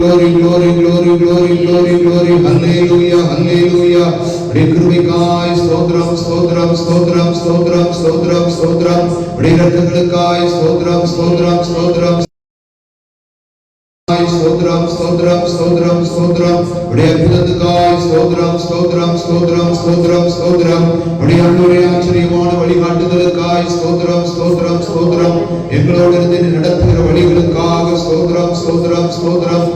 Glory, glory, glory, glory, glory, glory, hallelujah, hallelujah. கிருபைக்காய் ஸ்தோத்திரம், ஸ்தோத்திரம், ஸ்தோத்திரம், ஸ்தோத்திரம், ஸ்தோத்திரம், ஸ்தோத்திரம். இரக்கங்களுக்காய் ஸ்தோத்திரம், ஸ்தோத்திரம், ஸ்தோத்திரம், ஸ்தோத்திரம், ஸ்தோத்திரம், ஸ்தோத்திரம், ஸ்தோத்திரம். அற்புதத்துக்காய் ஸ்தோத்திரம், ஸ்தோத்திரம், ஸ்தோத்திரம், ஸ்தோத்திரம், ஸ்தோத்திரம். ஆண்டவரே ஆச்சரியமான வழிகாட்டுதலுக்காய் ஸ்தோத்திரம், ஸ்தோத்திரம், ஸ்தோத்திரம். எங்களோடு இருந்து நடத்துகிற வழிகளுக்காக ஸ்தோத்திரம், ஸ்தோத்திரம், ஸ்தோத்திரம்.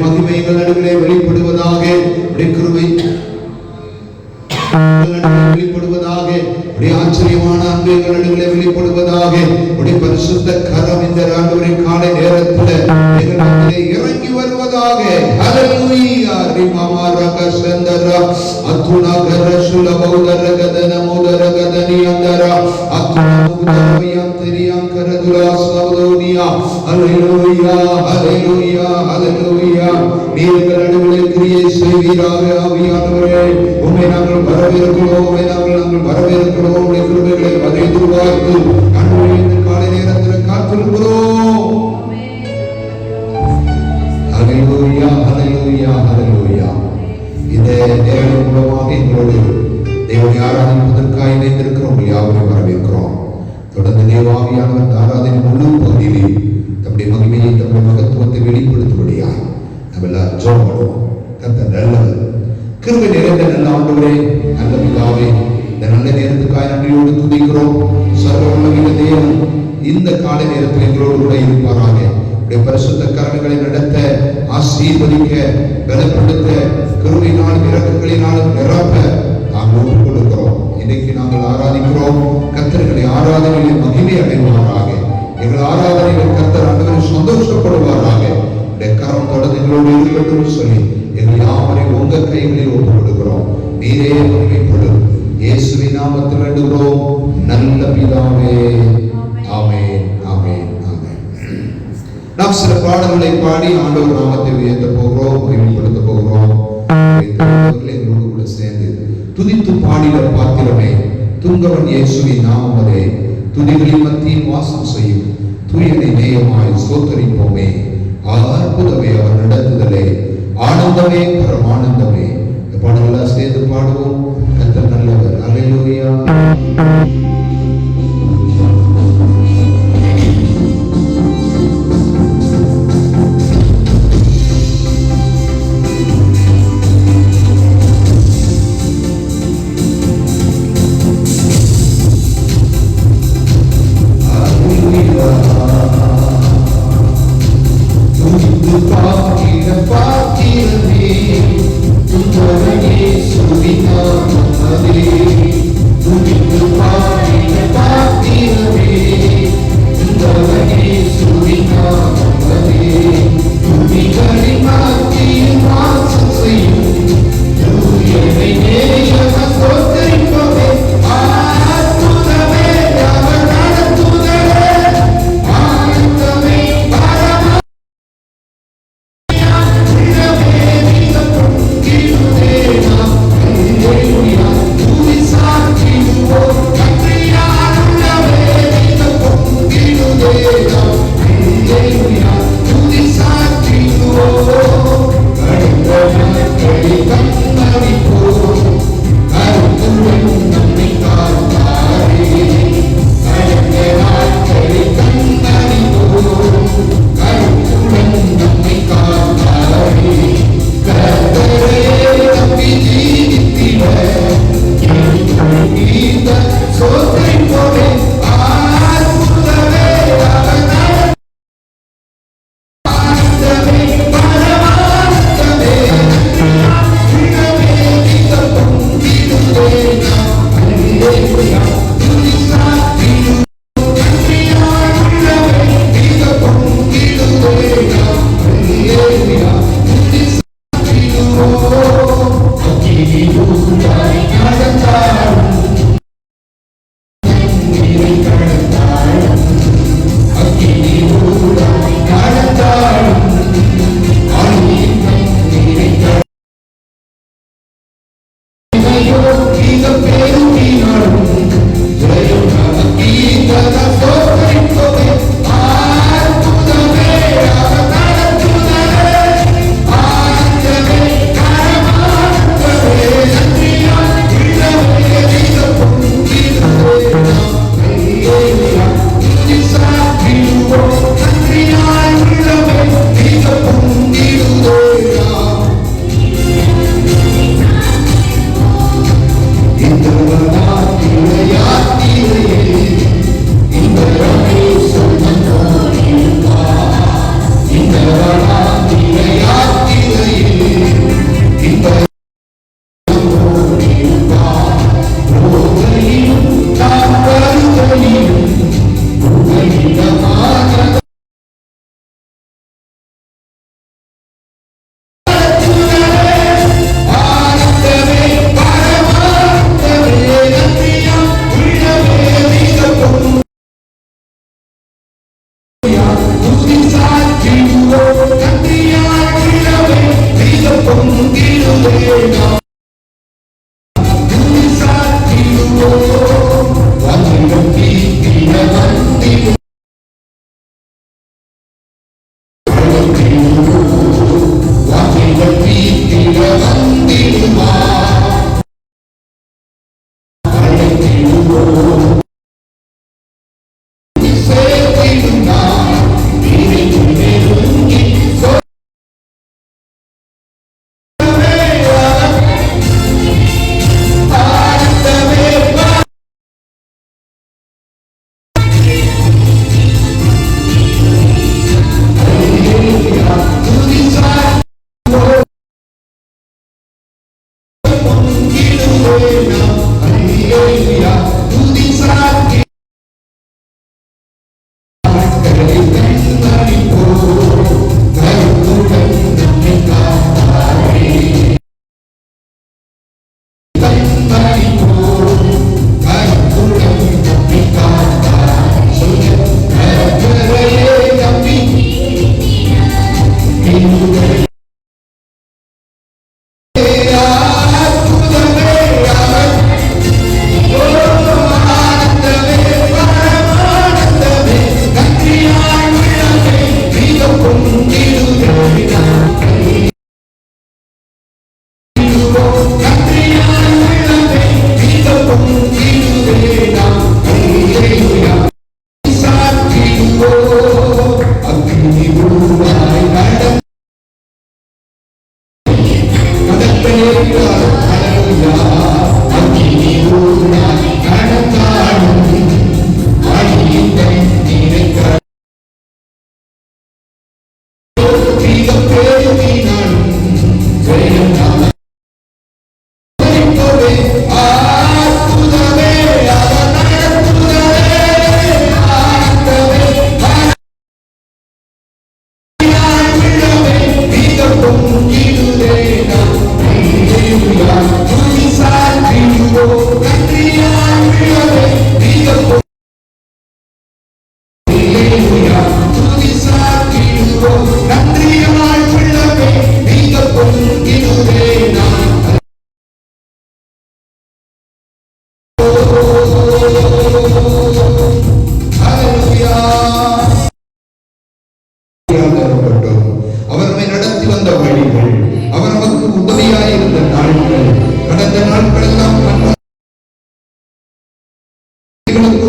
மகிமைகள் நடுவிலே வெளிப்படுவதாக, கிருபை வெளிப்படுவதாக, ஆச்சரியமான அன்புகள் நடுவிலே வெளிப்படுவதாக. பரிசுத்த கரம் இந்த ஆண்டவரே காலை நேரத்தில் இறங்கி வருவதாக. ஹல்லேலூயா. ரிமாமா ரகசந்தரா அத்துனா கரசுல பௌதர கதன மோதர கதனி அந்தரா அத்துனா முகதரியம் கரதுலா சௌதோனியா. ஹல்லேலூயா, ஹல்லேலூயா, ஹல்லேலூயா. நீர்கள் நடுவிலே கிரியை செய்வீராக ஆவியானவரே. உம்மை நாங்கள் வரவேற்கிறோம், உம்மை நாங்கள் வரவேற்கிறோம். உம்முடைய கிருபைகளை அதை எதிர்பார்த்து ஆண்டவரே இந்த காலை நேரத்தில் காத்திருக்கிறோம். ஹல்லேலூயா, ஹல்லேலூயா, ஹல்லேலூயா. இந்த நேரம் மூலமாக எங்களோடு தேவனை ஆராதிப்பதற்காக இணைந்திருக்கிறோம் யாவரையும் வரவேற்கிறோம். தொடர்ந்து தேவாவியானவர் ஆராதனை முழு பகுதியிலே தம்முடைய மகிமையை, தம்முடைய மகத்துவத்தை வெளிப்படுத்தும்படியாக நம்ம எல்லாரும் ஜெபம் பண்ணுவோம். கர்த்தர் நல்லவர், கிருபை நிறைந்த நல்ல ஆண்டவரே, நல்ல பிதாவே, இந்த நல்ல நேரத்துக்காக நன்றியோடு துதிக்கிறோம். சர்வ வல்லமையுள்ள தேவன் இந்த காலை நேரத்தில் எங்களோடு கூட இருப்பாராக. பரிசுத்த கரங்களை நடத்த, ஆசீர்வதிக்க, பலப்படுத்த, கருணையினாலும் இரக்கங்களினாலும் நிரப்ப நாங்கள் ஒப்புக் கொடுக்கிறோம். இன்னைக்கு நாங்கள் ஆராதிக்கிறோம். கர்த்தர்களை ஆராதனையில் மகிமை அடைவாராக. எங்கள் ஆராதனையில் கர்த்தர் ஆண்டவரை சந்தோஷப்படுவாராக. கரம் தொடர்ந்து எங்களோடு இருக்கட்டும் சொல்லி எங்கள் யாவரையும் உங்க கைகளில் ஒப்புக் கொடுக்கிறோம். நீரே மகிமைப்படும். இயேசுவின் நாமத்தில் வேண்டுகிறோம் நல்ல பிதாவே. ஆமென், ஆமென், ஆமென். நாம் சில பாடல்களை பாடி ஆண்டவர் நாமத்தை உயர்த்த போகிறோம், மகிமைப்படுத்த போகிறோம். எங்களோடு கூட சேர்ந்து துதித்து பாடிட பாத்திரமே, துங்கவன் இயேசுவின் நாமமே, துதிகளின் மத்தியில் வாசம் செய்யும் துயனை நேயமாய் சோத்தரிப்போமே. அற்புதமே அவர் நடத்துதலே, ஆனந்தமே பரமானந்தமே. இந்த பாடல்கள் சேர்ந்து பாடுவோம். கர்த்தர் நல்லவர். ஹல்லேலூயா.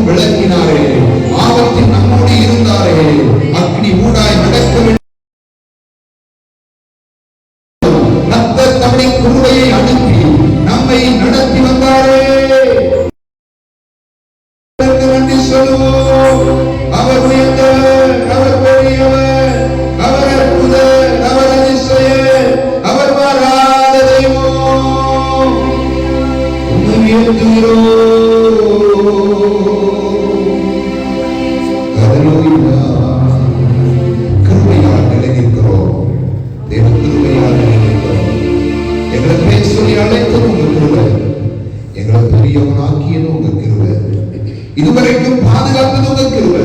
விளக்கினாரே, ஆபத்தில் நம்மோடு இருந்தாரே, அக்னி ஊடாய் நடக்க நம்முடைய குருவையை அனுப்பி நம்மை நடத்தி வந்தாரே. நன்றி சொல்லுவோம். அவர் உயர்ந்தவர், அவர் பெரியவர், அவர் அற்புதர், அவர் அதிசயர், அவர் மாறாத தெய்வம். உம்மை உயர்த்துகிறோம். கிருபையால் நிலைநிற்கிறோம். தேவ கிருபையால் நிலைநிற்கிறோம். எங்களை பேர் சொல்லி அழைத்தது உங்க கிருபை, எங்களை பெரியவனாக்கியது உங்க கிருபை, இதுவரைக்கும் பாதுகாத்தது உங்க கிருபை.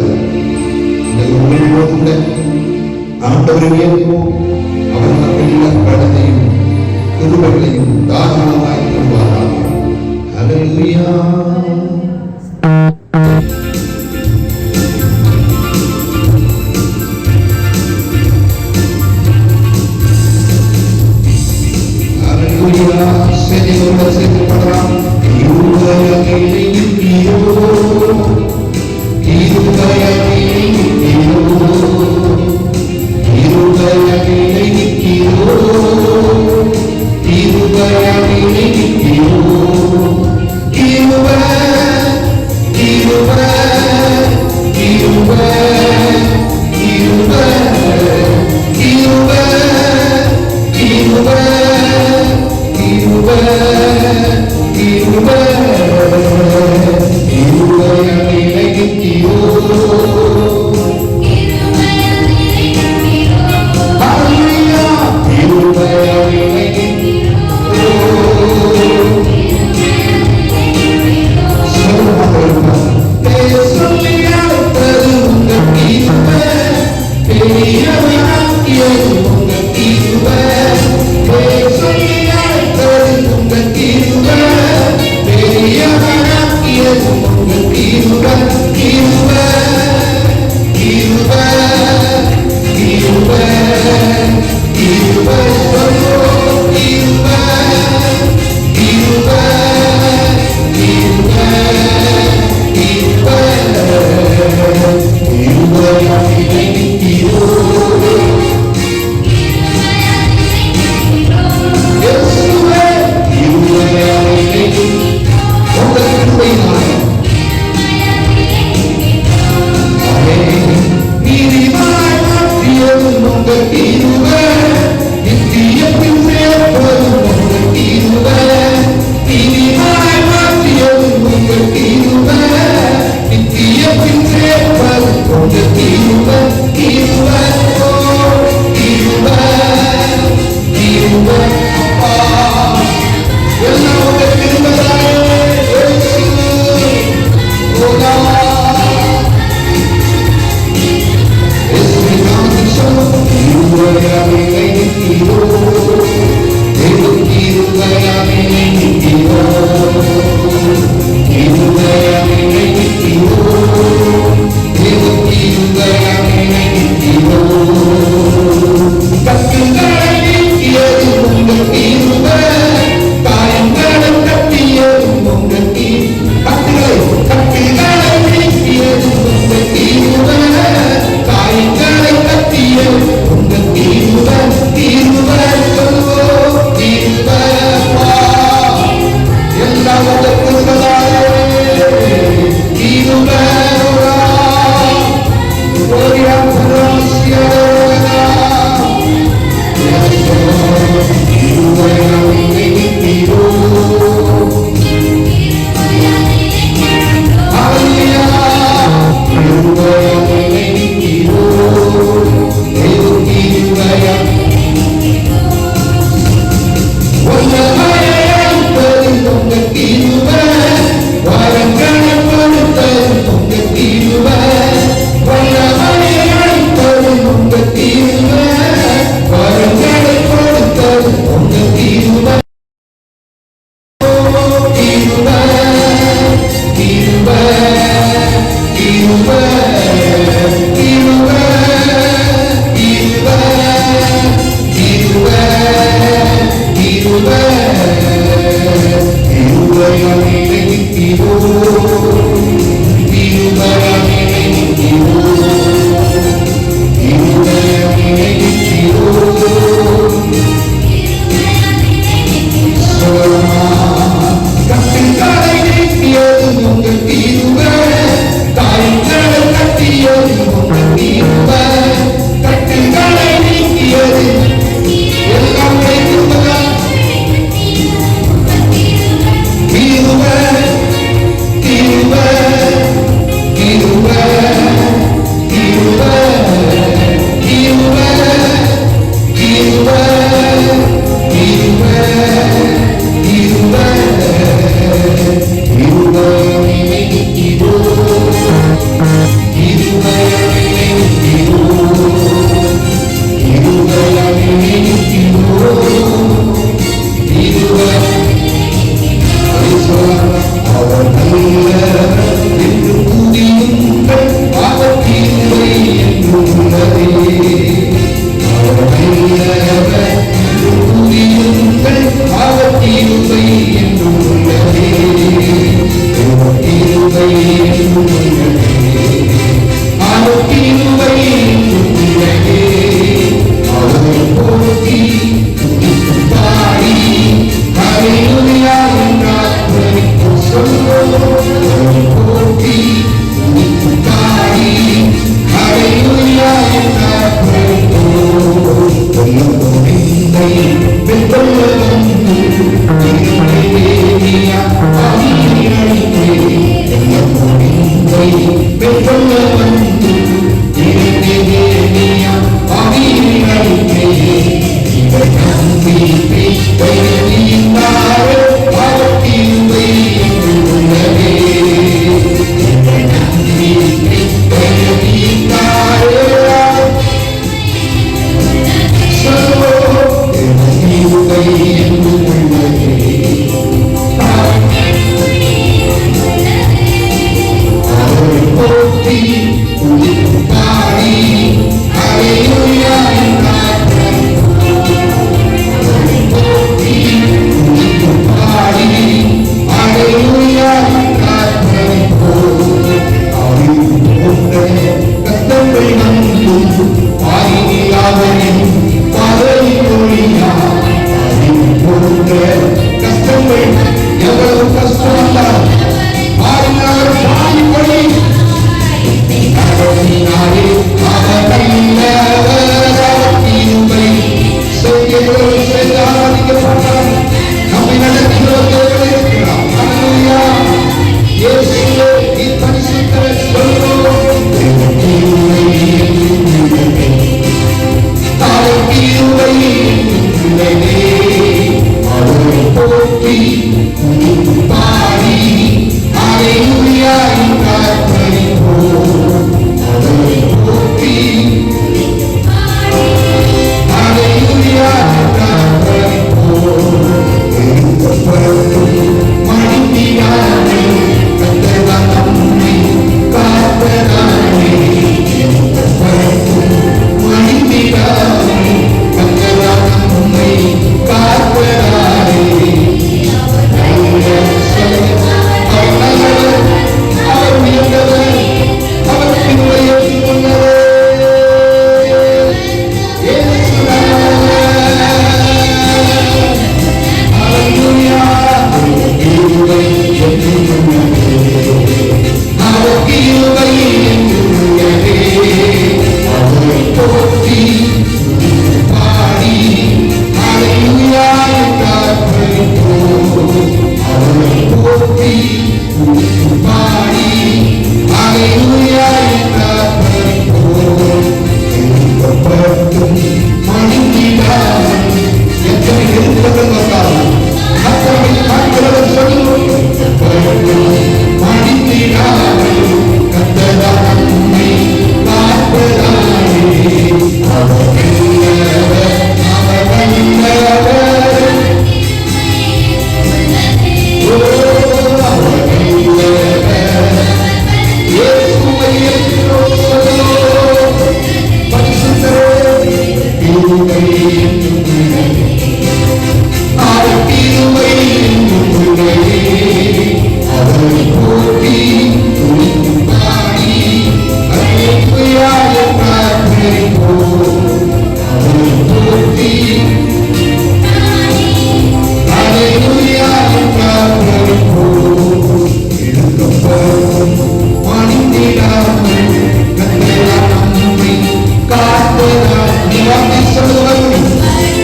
கூட ஆண்டவரை உயர்த்துவோம். அவர் நமக்கு கடனையும் கிருபைகளையும் தாராளமாய் தருவாராக. ஹல்லேலூயா. You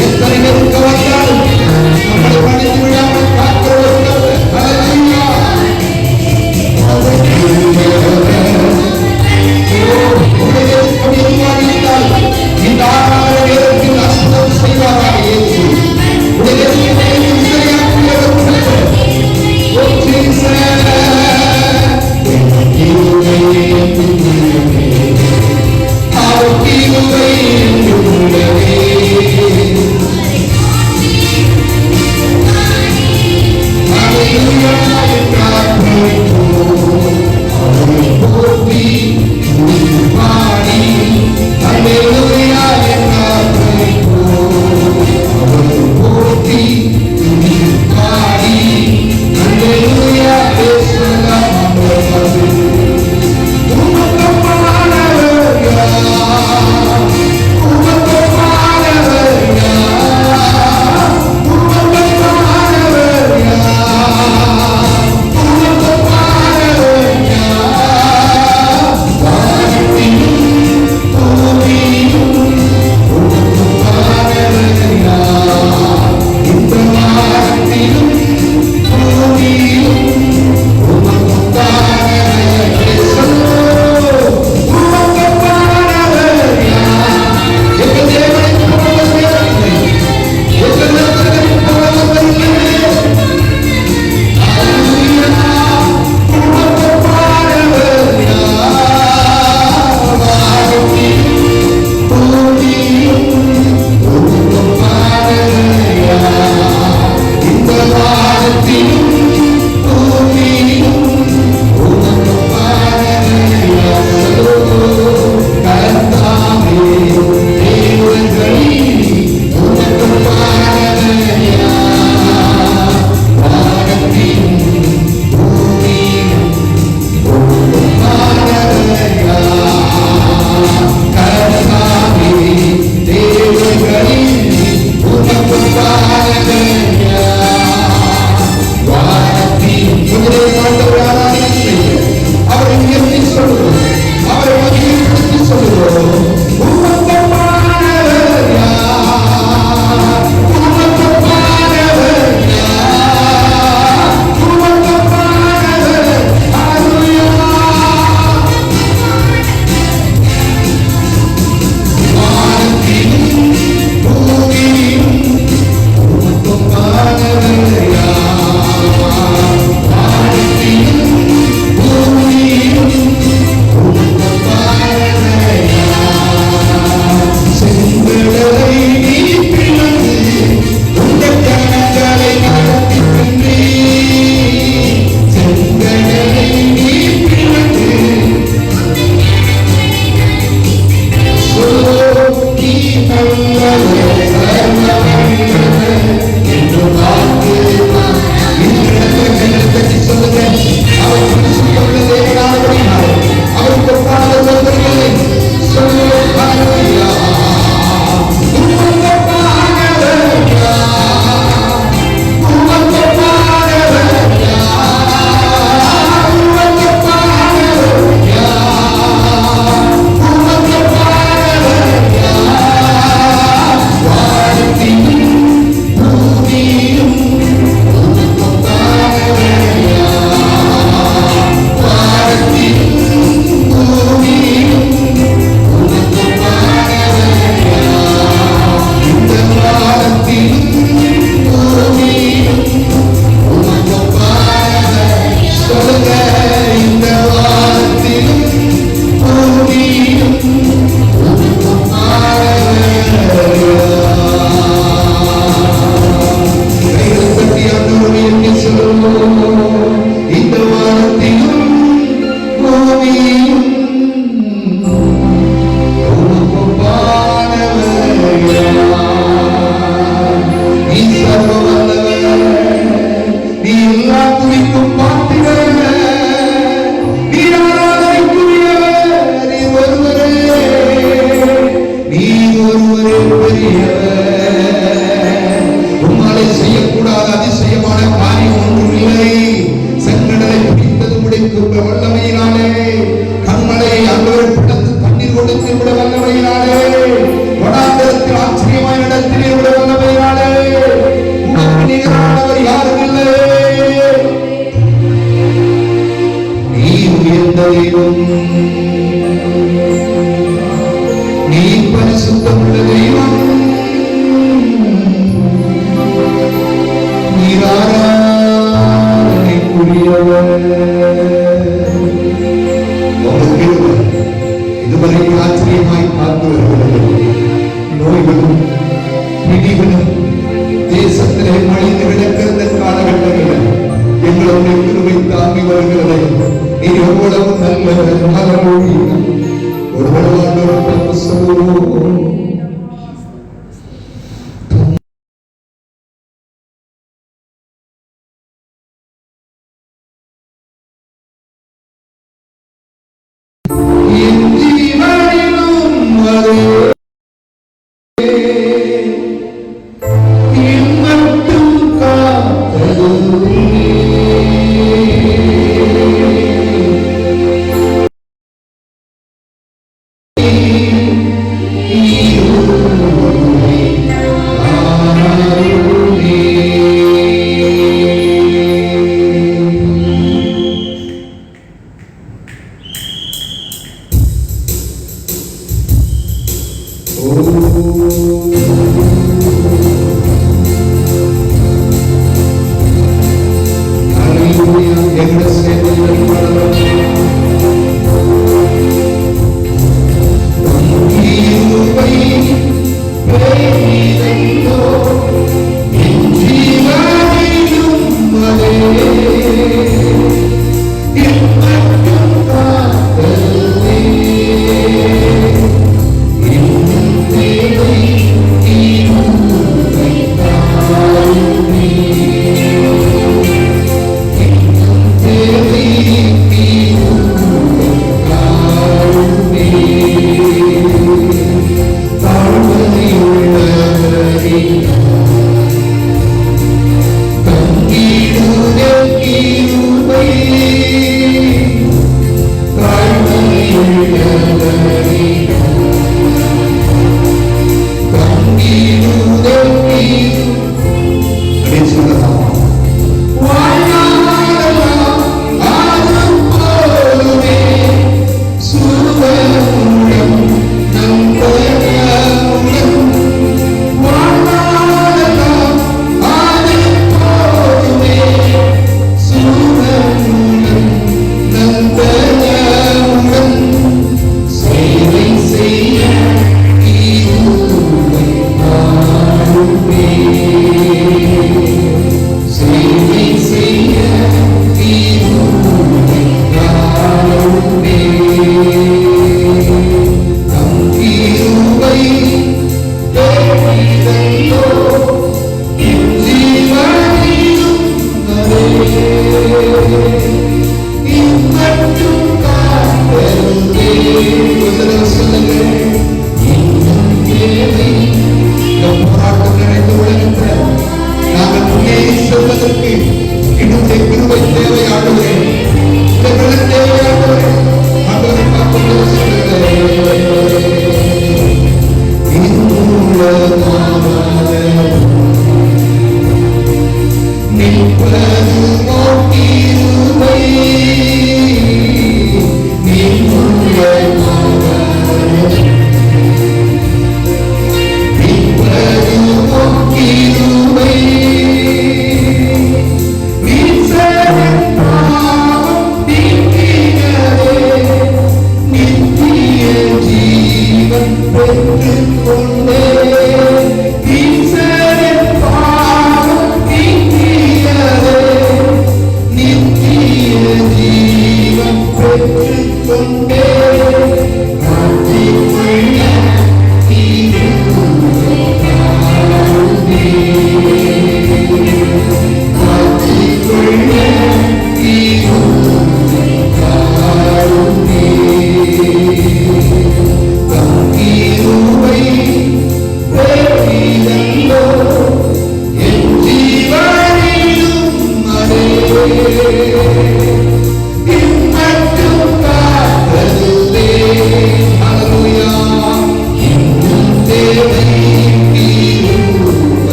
எத்தனை நெருக்க வந்தாலும் நம்மளை பிடிகளும் தேசத்திலே மழிந்து கிடக்கிற காலகட்டங்களில் எங்களுடைய கிருபை தாங்கி வருகிறது. நீ எவ்வளவு நல்லவர். ஹல்லேலூயா. ஒரு வலுவான சொல்லுவோம்.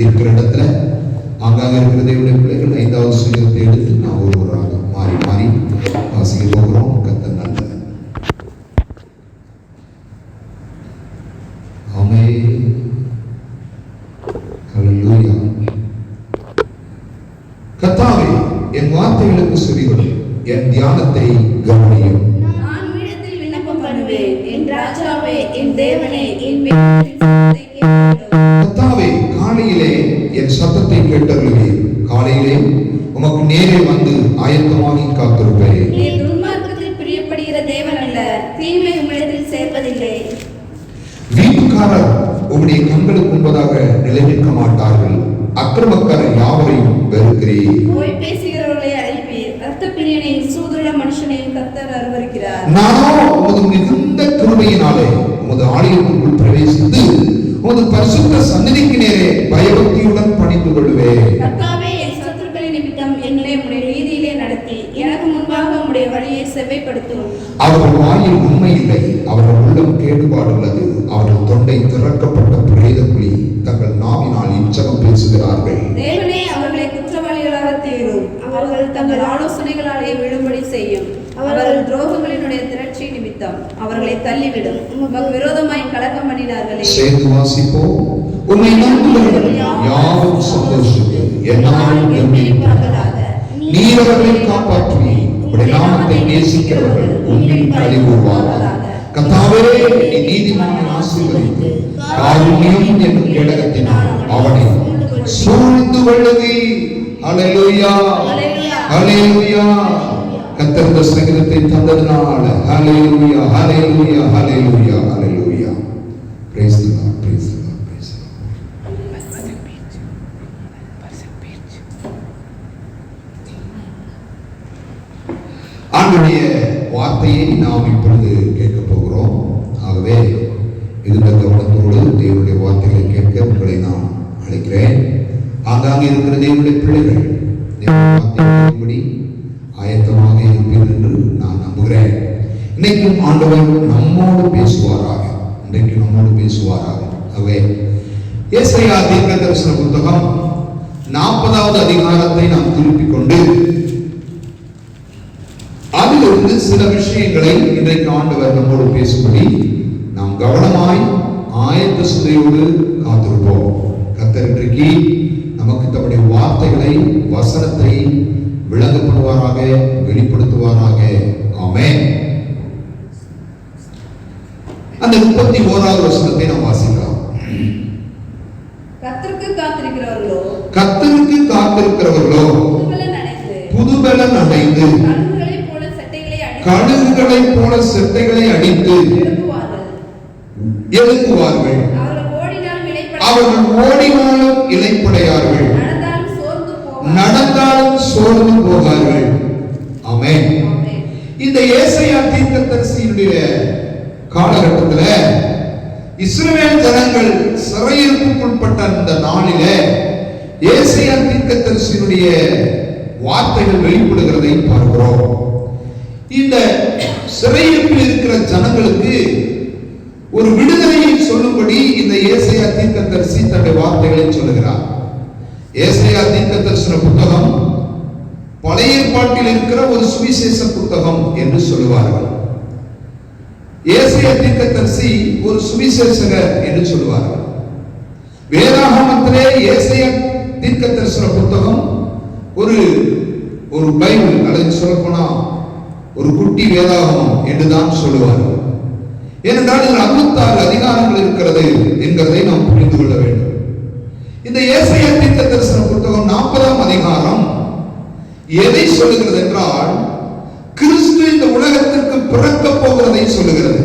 இருக்கிற இடத்துல ஆங்காக இருக்கிற தேவனுடைய பிள்ளைகள் 5வது சங்கீதத்தை எடுத்து நாம் ஒருவராக மாறி மாறி வாசிக்க போகிறோம். கர்த்தர் நல்லவர். ஆமென். ஹல்லேலூயா. கர்த்தாவே, என் வார்த்தைகளுக்கு செவிகொடு, என் தியானத்தை கவனியும். நான் உம்மிடத்தில் விண்ணப்பம் பண்ணுவேன். என் ராஜாவே, என் தேவனே, என் மீட்பரின் சத்தத்தை கேட்டருளும். கர்த்தாவே, காலையிலே என் சத்தத்தை கேட்டருளுவீர். காலையிலே உமக்கு நேரே வந்து ஆயத்தமாகி காத்திருப்பேன். நீர் துன்மார்க்கத்தில் பிரியப்படுகிற தேவன் அல்ல, தீமை உம்மிடத்தில் சேர்ப்பதில்லை. வீட்டுக்காரர் உம்முடைய கண்களுக்கு முன்பதாக நிலைநிற்க மாட்டார்கள். அக்கிரமக்காரர் யாவரையும் வெறுக்கிறீர். போய் பேசுகிறவர்களை அழிப்பீர். இரத்த பிரியனையும் சூதுள்ள மனுஷனையும் கர்த்தர் அருவருக்கிறார். நானோ உமது மிகுந்த கிருபையினாலே உமது ஆலயத்திற்குள் பிரவேசித்து உமது பரிசுத்த சந்நிதிக்கு நேரே பயபக்தியுடன் பணிந்து கொள்வேன். கர்த்தாவே, என் சத்துருக்களின் நிமித்தம் என்னை உம்முடைய நீதியிலே நடத்தி எனக்கு முன்பாக உம்முடைய வழியை செவ்வைப்படுத்தும். அவர்கள் வாயில் உண்மை இல்லை, அவர்கள் உள்ளம் கேடுபாடுள்ளது. அவர்கள் தொண்டை திறக்கப்பட்ட பிரேத புலி, தங்கள் நாவினால் இச்சகம் பேசுகிறார்கள். தேவனே அவர்களை குற்றவாளிகளாக தீரும். அவர்கள் தங்கள் ஆலோசனைகளாலே விழும்படி செய்யும். அவர்கள் துரோகங்களினுடைய திரட்சி நிமித்தம் அவர்களை தள்ளிவிடும். உமக்கு விரோதமாய் கலக்கம் பண்ணினார்களே. சேர்ந்து வாசிப்போம். உம்மை நம்புகிறவர்கள் யாரும் சந்தோஷித்து என்னாலும் கம்பீரிப்பார்களாக. நீர் அவர்களை காப்பாற்றுவி. உம்முடைய நாமத்தை நேசிக்கிறவர்கள் உம்மில் களி கூறுவார்கள். கர்த்தாவே, நீ நீதிமானை ஆசீர்வதித்து காருண்யம் என்னும் கேடகத்தினால் அவனை சூழ்ந்து கொள்ளுவீர். ஹல்லேலூயா, ஹல்லேலூயா. கர்த்தர் இந்த சங்கீதத்தை தந்ததினால் ஹல்லேலூயா, ஹல்லேலூயா, ஹல்லேலூயா, ஹல்லேலூயா. praise the Lord, praise the Lord, praise the Lord. ஆண்டவருடைய வார்த்தையை நாம் இப்பொழுது கேட்க போகிறோம். ஆகவே மிகுந்த கவனத்தோடு தேவனுடைய வார்த்தைகளை கேட்க உங்களை நான் அழைக்கிறேன். ஆங்காங்கே இருக்கிற தேவனுடைய பிள்ளைகள் தேவனுடைய ஆயத்தமாக இருப்பீர்கள் என்று நான் நம்புகிறேன். இன்னைக்கும் ஆண்டவர் நம்மோடு பேசுவாராக. இன்றைக்கு நம்மோடு பேசுவாராக. ஆகவே ஏசாயா தீர்க்கதரிசன புத்தகம் 40வது அதிகாரத்தை நாம் திருப்பிக் கொண்டு அதிலிருந்து சில விஷயங்களை இன்றைக்கு ஆண்டவர் நம்மோடு பேசும்படி நாம் கவனமாய் ஆயத்த சிந்தையோடு காத்திருப்போம். கர்த்தர் இன்றைக்கு நமக்கு தம்முடைய வார்த்தைகளை, வசனத்தை விளங்கப்படுவாராக, வெளிப்படுத்துவாராக. ஆமென். அந்த 31வது வசனத்தை நாம் வாசிக்கலாம். கர்த்தருக்கு காத்திருக்கிறவர்களோ, கர்த்தருக்கு காத்திருக்கிறவர்களோ புதுபலன் அடைந்து கழுகுகளைப் போல செட்டைகளை அடித்து எழுப்புவார்கள். அவர்கள் ஓடினாலும் இளைப்படையார்கள், நடந்தாலும் சோர்ந்து போவார்கள். ஆமென். இந்த ஏசாயா தீர்க்கதரிசியினுடைய காலகட்டத்தில் இஸ்ரவேல் ஜனங்கள் சிறையிருப்புக்குட்பட்ட அந்த நாளிலே ஏசாயா தீர்க்கதரிசியினுடைய வார்த்தைகள் வெளிப்படுகிறதை பார்க்கிறோம். இந்த சிறையிருப்பில் இருக்கிற ஜனங்களுக்கு ஒரு விடுதலையை சொல்லும்படி இந்த ஏசாயா தீர்க்கதரிசி தன்னுடைய வார்த்தைகளை சொல்லுகிறார். ஏசாயா தீர்க்கதரிசன புத்தகம் பழைய ஏற்பாட்டில் இருக்கிற ஒரு சுவிசேஷ புத்தகம் என்று சொல்லுவார்கள். ஏசாயா தீர்க்கதரிசி ஒரு சுவிசேஷகர் என்று சொல்லுவார்கள். வேதாகமத்திலே ஏசாயா தீர்க்கதரிசன புத்தகம் ஒரு பைபிள், அல்லது சொல்லப்போனா ஒரு குட்டி வேதாகமம் என்றுதான் சொல்லுவார்கள். ஏனென்றால் இதில் 66 அதிகாரங்கள் இருக்கிறது என்கிறதை நாம் புரிந்து கொள்ள வேண்டும். இந்த ஏசாயா தீர்க்கதரிசன புத்தகம் 40ஆம் அதிகாரம் எதை சொல்லுகிறது என்றால், கிறிஸ்து இந்த உலகத்திற்கு பிறக்க போகிறதை சொல்லுகிறது.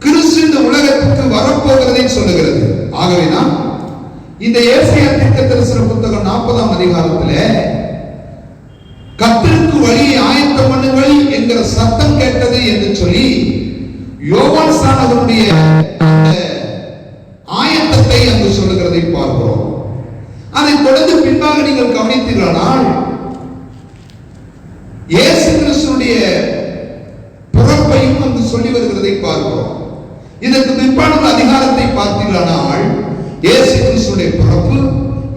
கிறிஸ்து இந்த உலகத்திற்கு வரப்போகிறதை சொல்லுகிறது. ஆகவேதான் இந்த ஏசாயா தீர்க்கதரிசன புத்தகம் 40ஆம் அதிகாரத்திலே கர்த்தருக்கு வழியை ஆயத்தம் பண்ணுங்கள் என்கிற சத்தம் கேட்டது என்று சொல்லி யோவான் ஸ்நானகனுடைய ஆயத்தத்தை அங்கு சொல்லுகிறதை பார்க்கிறோம். அதை தொடர்ந்து பின்பாக நீங்கள் கவனித்தீர்களானால் இயேசு கிறிஸ்துவினுடைய பிறப்பையும் அங்கு சொல்லி வருகிறதை பார்க்கிறோம். இதற்கு பிற்பாடு அதிகாரத்தை பார்த்தீர்களானால் இயேசு கிறிஸ்துடைய பிறப்பு,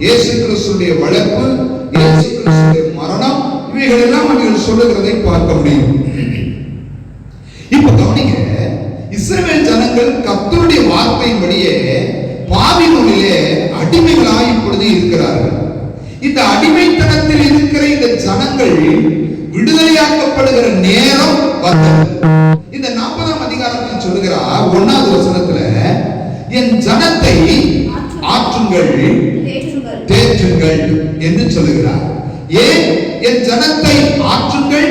இயேசு கிறிஸ்துடைய வளர்ப்பு, இயேசு கிறிஸ்துடைய மரணம், இவைகள் எல்லாம் அவர்கள் சொல்லுகிறதை பார்க்க முடியும். இப்ப கவனிங்க, இஸ்ரவேல் ஜனங்கள் கர்த்தருடைய வார்த்தையின்படியே பாபிலோனிலே அடிமைகளாய் இப்பொழுது இருக்கிறார்கள். இந்த அடிமைத்தனத்தில் இருக்கிற இந்த ஜனங்கள் விடுதலையாக்கப்படுகிற நேரம் வந்தது. இந்த 40ஆம் அதிகாரத்தில் சொல்லுகிறார் 1வது வசனத்துல, என் ஜனத்தை ஆற்றுங்கள் தேற்றுங்கள் என்று சொல்லுகிறார். ஏன் என் ஜனத்தை ஆற்றுங்கள்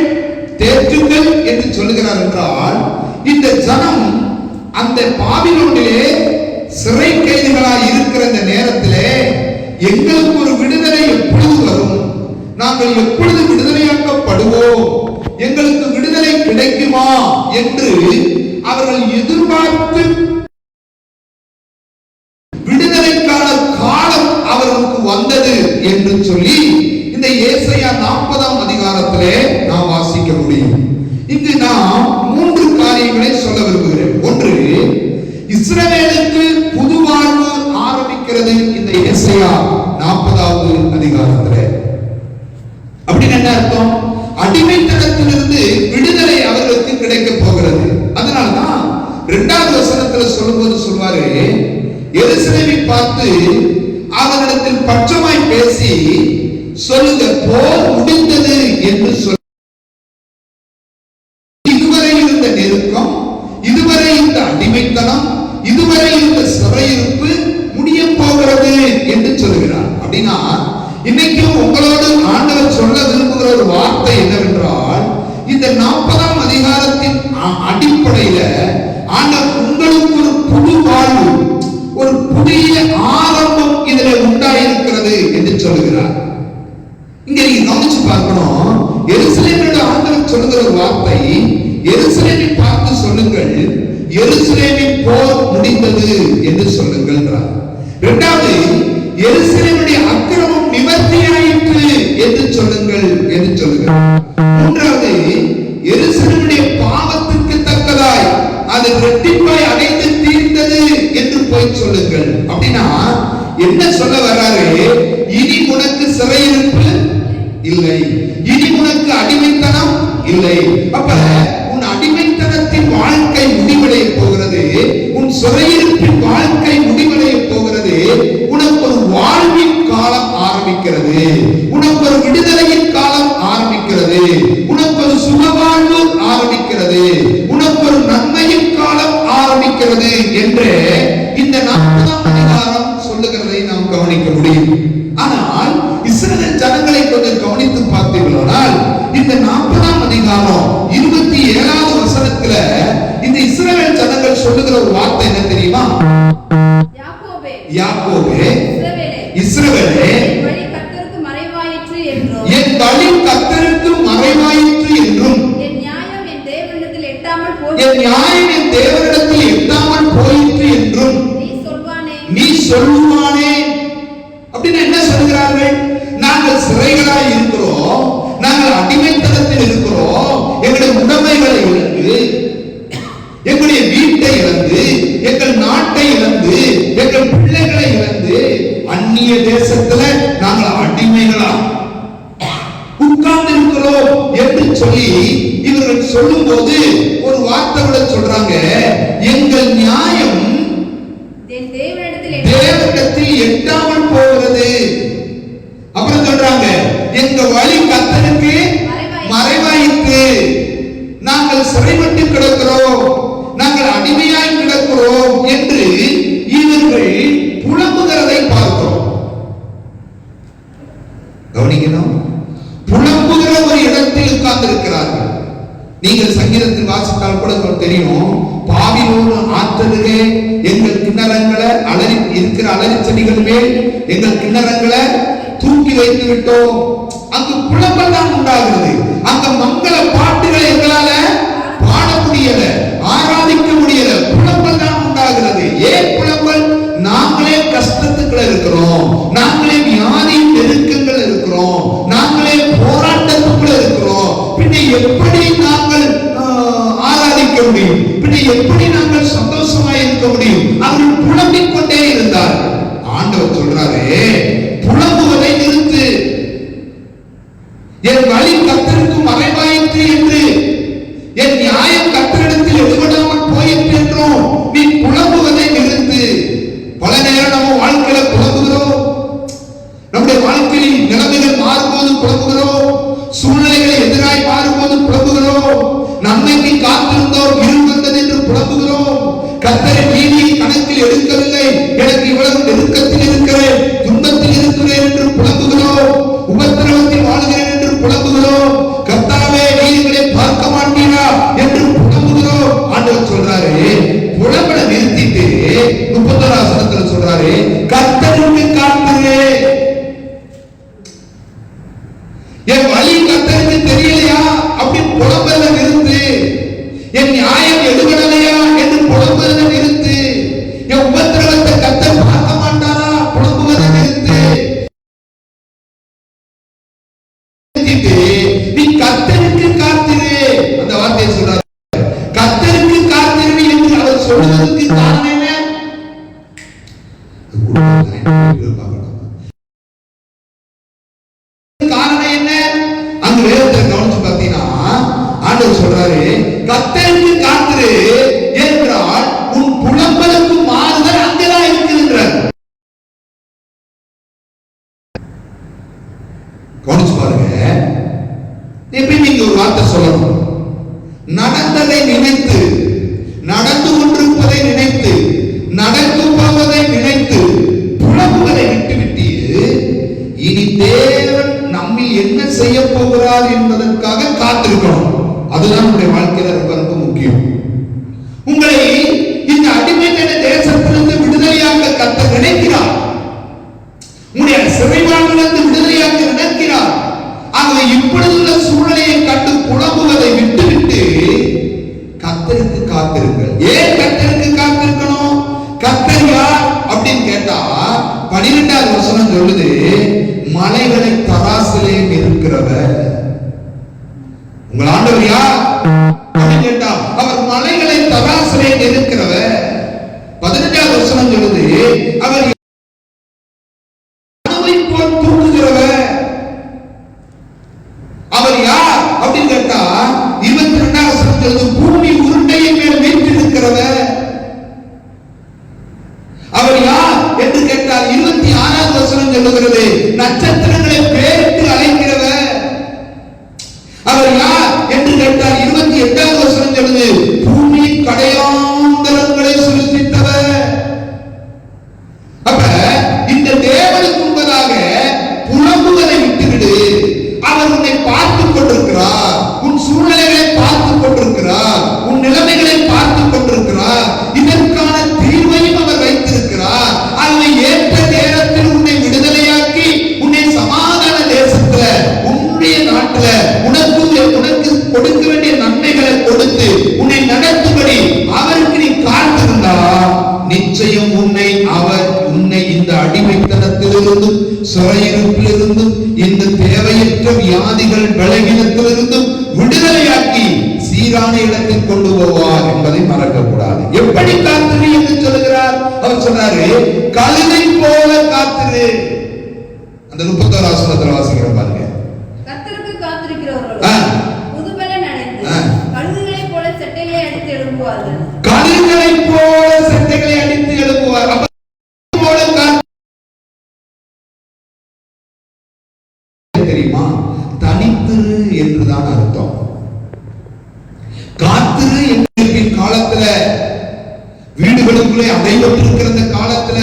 தேற்றுங்கள் என்று சொல்லுகிறார் என்றால், இந்த ஜனம் அந்த பாபிலோனிலே சிறை கைதிகளாய் இருக்கிற இந்த நேரத்திலே எங்களுக்கு ஒரு விடுதலை எப்பொழுது வரும், நாங்கள் எப்பொழுது விடுதலையாக்கப்படுவோம், எங்களுக்கு விடுதலை கிடைக்குமா என்று அவர்கள் எதிர்பார்த்து விடுதலைக்கான காலம் அவர்களுக்கு வந்தது என்று சொல்லி இந்த ஏசாயா 40ஆம் அதிகாரத்திலே நாம் வாசிக்க முடியும். இங்கு நாம் 3 காரியங்களை சொல்ல விரும்புகிறேன். ஒன்று, இஸ்ரவேலுக்கு புது வாழ்வு ஆரம்பிக்கிறது இந்த ஏசாயா 40வது அதிகாரத்திலே. அப்படின்னு என்ன அர்த்தம்? அடிமைத்தனத்திலிருந்து விடுதலை அவர்களுக்கு கிடைக்க போகிறது. அதனால்தான் 2வது வசனத்துல சொல்லும்போது சொல்வாரு, எருசலேமை பார்த்து அவர்களிடத்தில் பட்சமாய் பேசி சொல்லுங்க, போர் முடிந்தது என்று சொல்ல. இதுவரை இருந்த நெருக்கம், இதுவரை இருந்த அடிமைத்தனம், இதுவரை இருந்த சிறையிருப்பு முடிய போகிறது என்று சொல்லுகிறார். அப்படின்னா இன்னைக்கு உங்களோடு ஆண்டவர் சொல்ல விரும்புகிற ஒரு வார்த்தை என்னவென்றால், இந்த 40ஆம் அதிகாரத்தின் அடிப்படையில ஆண்டவர் உங்களுக்கு ஒரு புது வாழ்வு, ஒரு புதிய ஆரம்பம் இதில் உண்டாயிருக்கிறது என்று சொல்லுகிறார். இங்க நீங்க கவனிச்சு பார்க்கணும், எருசலேமில் ஆண்டவர் சொல்லுகிற வார்த்தை, எருசலேமை பார்த்து சொல்லுங்கள், எருசலேமின் போர் முடிந்தது என்று சொல்லுங்கள். 2வது, எருசலேமுடைய அக்கிரமம் நிவர்த்தியாயிற்று என்று சொல்லுங்கள் என்று சொல்லுகிறார். 3வது, எருசலேமுடைய பாவத்துக்கு தக்கதாய் அது இரட்டிப்பாய் அடைந்து தீர்ந்தது என்று போய் சொல்லுங்கள். அப்படின்னா என்ன சொல்ல வர்றாரு? இனி உனக்கு சிறையிருப்பு இல்லை, இனி உனக்கு அடிமைத்தனம் இல்லை. அப்ப உன் அடிமைத்தனத்தின் வாழ்க்கை முடிவடைய போகிறது, உன் சிறையிருப்பின் வாழ்க்கை முடிவடைய போகிறது. உனக்கு ஒரு வாழ்வின் காலம் ஆரம்பிக்கிறது, உனக்கு ஒரு விடுதலையின் காலம் ஆரம்பிக்கிறது, உனக்கு ஒரு சுகவாழ்வு ஆரம்பிக்கிறது, உனக்கு ஒரு நன்மையின் காலம் ஆரம்பிக்கிறது என்று இந்த 40ஆம் அதிகாரம் சொல்லுகிறதை நாம் கவனிக்க முடியும். ஆனால் இஸ்ரவேல் ஜனங்களை கொஞ்சம் கவனித்து பார்த்தீர்களானால், இந்த 40ஆம் அதிகாரம் 27வது வசனத்துல இந்த இஸ்ரவேல் ஜனங்கள் சொல்லுகிற ஒரு வார்த்தை என்ன தெரியுமா? யாக்கோபே, இஸ்ரவேலே, என் வழி கர்த்தருக்கு மறைவாயிற்று என்றும், என் நியாயம் என் தேவனிடத்தில் எட்டாமல் போயிற்று என்றும் நீ சொல்வானே. அப்படின்னு என்ன சொல்கிறார்கள்? நாங்கள் சிறைகளாய் இருக்கிறோம், நாங்கள் அடிமைத்தனத்தில் இருக்கிறோம், எங்களுடைய உடைமைகளை இழந்து, எங்களுடைய வீட்டை இழந்து, எங்கள் நாட்டை இழந்து, எங்கள் பிள்ளைகளை இழந்து அந்நிய தேசத்துல நாங்கள் அடிமைகளா உட்கார்ந்து இருக்கிறோம் என்று சொல்லி இவர்கள் சொல்லும் போது ஒரு வார்த்தை விட சொல்றாங்க, எங்கள் நியாயம் தேவனிடத்தில் எட்டாமல் போகிறது. அப்புறம் சொல்றாங்க, எங்க வழி கர்த்தருக்கு மறைவாயிற்று, நாங்கள் சிறைப்பட்டு கிடக்கிறோம், நாங்கள் அடிமையாய் கிடக்கிறோம் என்று இவர்கள் புலம்புகிறதை பார்க்கிறோம். கவனிக்கணும், புலம்புகிற ஒரு இடத்தில் உட்கார்ந்து இருக்கிறார்கள். நீங்கள் சங்கீதத்தில் வாசித்தால் கூட தெரியும், பாபிலோன் ஆற்றலுமே எங்கள் கிண்ணறங்களை அலறி இருக்கிற அலறி செடிகள் மேல் எங்கள் கிண்ணறங்களை தூக்கி வைத்து விட்டோம். அங்கு புலம்பல் தான் உண்டாகிறது. அங்க மங்கள பாட்டுகளை எங்களால பாட முடியல, ஆராதிக்க முடியல, புலம்பல் தான் உண்டாகிறது. ஏன் புலம்பல்? நாங்களே கஷ்டத்துக்குள்ள இருக்கிறோம், நாங்களே வியாதி நெருக்கங்கள் இருக்கிறோம், நாங்களே போராட்டத்துக்குள்ள இருக்கிறோம். பின்ன எப்படி நாங்கள் ஆராதிக்க முடியும்? பின்ன எப்படி நாங்கள் சந்தோஷமாய் இருக்க முடியும்? அவர்கள் புலம்பிக் கொண்டே இருந்தார். நீதியை கணக்கில் எடுக்கவில்லை, எனக்கு இவ்வளவு நெருக்கத்தில் இருக்கிறேன், துன்பத்தில் இருக்கிறேன் என்று புலம்புகிறோம், உபத்திரவத்தில் வாழ்கிறேன் என்று புலம்புகிறோம், கர்த்தாவே நீதிகளை பார்க்க மாட்டீரா என்று புலம்புகிறோம். ஆண்டவர் சொல்றாரு, புலம்பட நிறுத்திட்டு 31 வசனத்தில் சொல்றாரு, கர்த்தருக்கு காத்திரு. என் வழி கர்த்தருக்கு தெரியலையா அப்படி புலம்பல நிறுத்து. என் நியாயம் எடுபடலையா என்று புலம்புவதை நிறுத்து. என் உபத்திரவத்தை கர்த்தர் பார்க்க மாட்டாரா புலம்புவதை நிறுத்து. நீ கர்த்தருக்கு காத்திரு. அந்த வார்த்தையை சொல்றாரு, கர்த்தருக்கு காத்திரு என்று அவர் சொல்வதற்கு காரணம் என்ன? காரணம் என்ன? அங்க வேதத்தை கவனிச்சு பார்த்தீங்கன்னா ஆண்டவர் சொல்றாரு, கர்த்தருக்கு காத்திரு என்றால் உன் புலம்பலுக்கு மாறுதல் அங்கதான் இருக்குன்றார். கவனிச்சு பாருங்க. எப்படி நீங்க ஒரு வார்த்தை சொல்லணும், நடந்ததை நினைத்து, நடந்து கொண்டிருப்பதை நினைத்து, நடக்கும் போவதை நினைத்து புலம்புவதை விட்டுவிட்டு இனி தேவன் நம்மில் என்ன செய்ய போகிறார் என்பதற்காக காத்திருக்கணும். அதுதான் உங்களுடைய வாழ்க்கையில ரொம்ப ரொம்ப முக்கியம். உங்களை இந்த அடிமைத்தன தேசத்திலிருந்து விடுதலையாக்க கர்த்தர் நினைக்கிறார். உங்களுடைய சிறைவாழ்விலிருந்து விடுதலையாக்க நினைக்கிறார். ஆகவே இப்பொழுதுள்ள சூழ்நிலையை கண்டு புலம்புவதை விட்டுவிட்டு கர்த்தருக்கு காத்திருங்கள். ஏன் கர்த்தருக்கு காத்திருக்கணும்? கர்த்தர் யார் அப்படின்னு கேட்டா 12வது வசனம் சொல்லுது, மலைகளை தராசிலே நிற்கிறவர். உங்கள் ஆண்டவர் யார் அப்படின்னு கேட்டா அவர் மலைகளை தராசிலே நிற்கிறவர். 18வது வசனம் சொல்லுது, அவர் போல் தூக்குகிறவர். அவர் யார் அப்படின்னு கேட்டா 22வது வசனம் சொல்லுது, பூமி உருண்டையின் மேல் வீற்றிருக்கிறவர். அவர் யார் என்று கேட்டால் 26வது வசனம் சொல்லுகிறது, நட்சத்திரங்களை பேருக்கு அழைக்கிறவர். அவர் யார் என்று கேட்டால் 28வது வசனம் சொல்லுது, பூமியின் கடையாந்தரங்களை சிருஷ்டித்தவர். அப்ப இந்த தேவனுக்கு முன்பதாக புலம்புவதை விட்டுவிடு. அவர் உன்னை பார்த்துக் கொண்டிருக்கிறார், உன் சூழ்நிலைகளை பார்த்துக் கொண்டிருக்கிறார், உன் நிலைமைகளை பார்த்துக் கொண்டிருக்கிறார். இதற்கான தீர்வையும் அவர் வைத்திருக்கிறார். அதை ஏற்ற நேரத்தில் உன்னை விடுதலையாக்கி உன்னை சமாதான தேசத்துல, உன்னுடைய நாட்டுல உனக்கு கொடுக்க வேண்டிய நன்மைகளை கொடுத்து உன்னை நடத்தும்படி அவருக்கு நீ காத்திருந்தா நிச்சயம் உன்னை இந்த அடிமைத்தனத்திலிருந்தும் சிறையிருப்பிலிருந்தும் இந்த தேவையற்ற வியாதிகள் பலவீனத்திலிருந்தும் விடுதலையாக்கி சீரான இடத்தில் கொண்டு போவார் என்பதை மறக்கக்கூடாது. எப்படி காத்திரு என்று சொல்லுகிறார்? அவர் சொன்னாரு, கழுதை போல காத்திரு. அந்த 31வது வசனத்துல வாசிக்கிறோம் பாருங்க. கர்த்தருக்கு காத்திருக்கிறவர்களோ புதுபலன் அடைந்து கழுகுகளைப் போல சட்டைகளை அடித்து எழும்புவார்கள். கழுகுகளைப் போல சட்டைகளை அடித்து எழும்புவார். தெரியுமா? தனித்திரு என்றுதான் அர்த்தம். காத்திரு என்கிற காலத்துல, வீடுகளுக்குள்ளே அடைபட்டிருக்கிற இந்த காலத்துல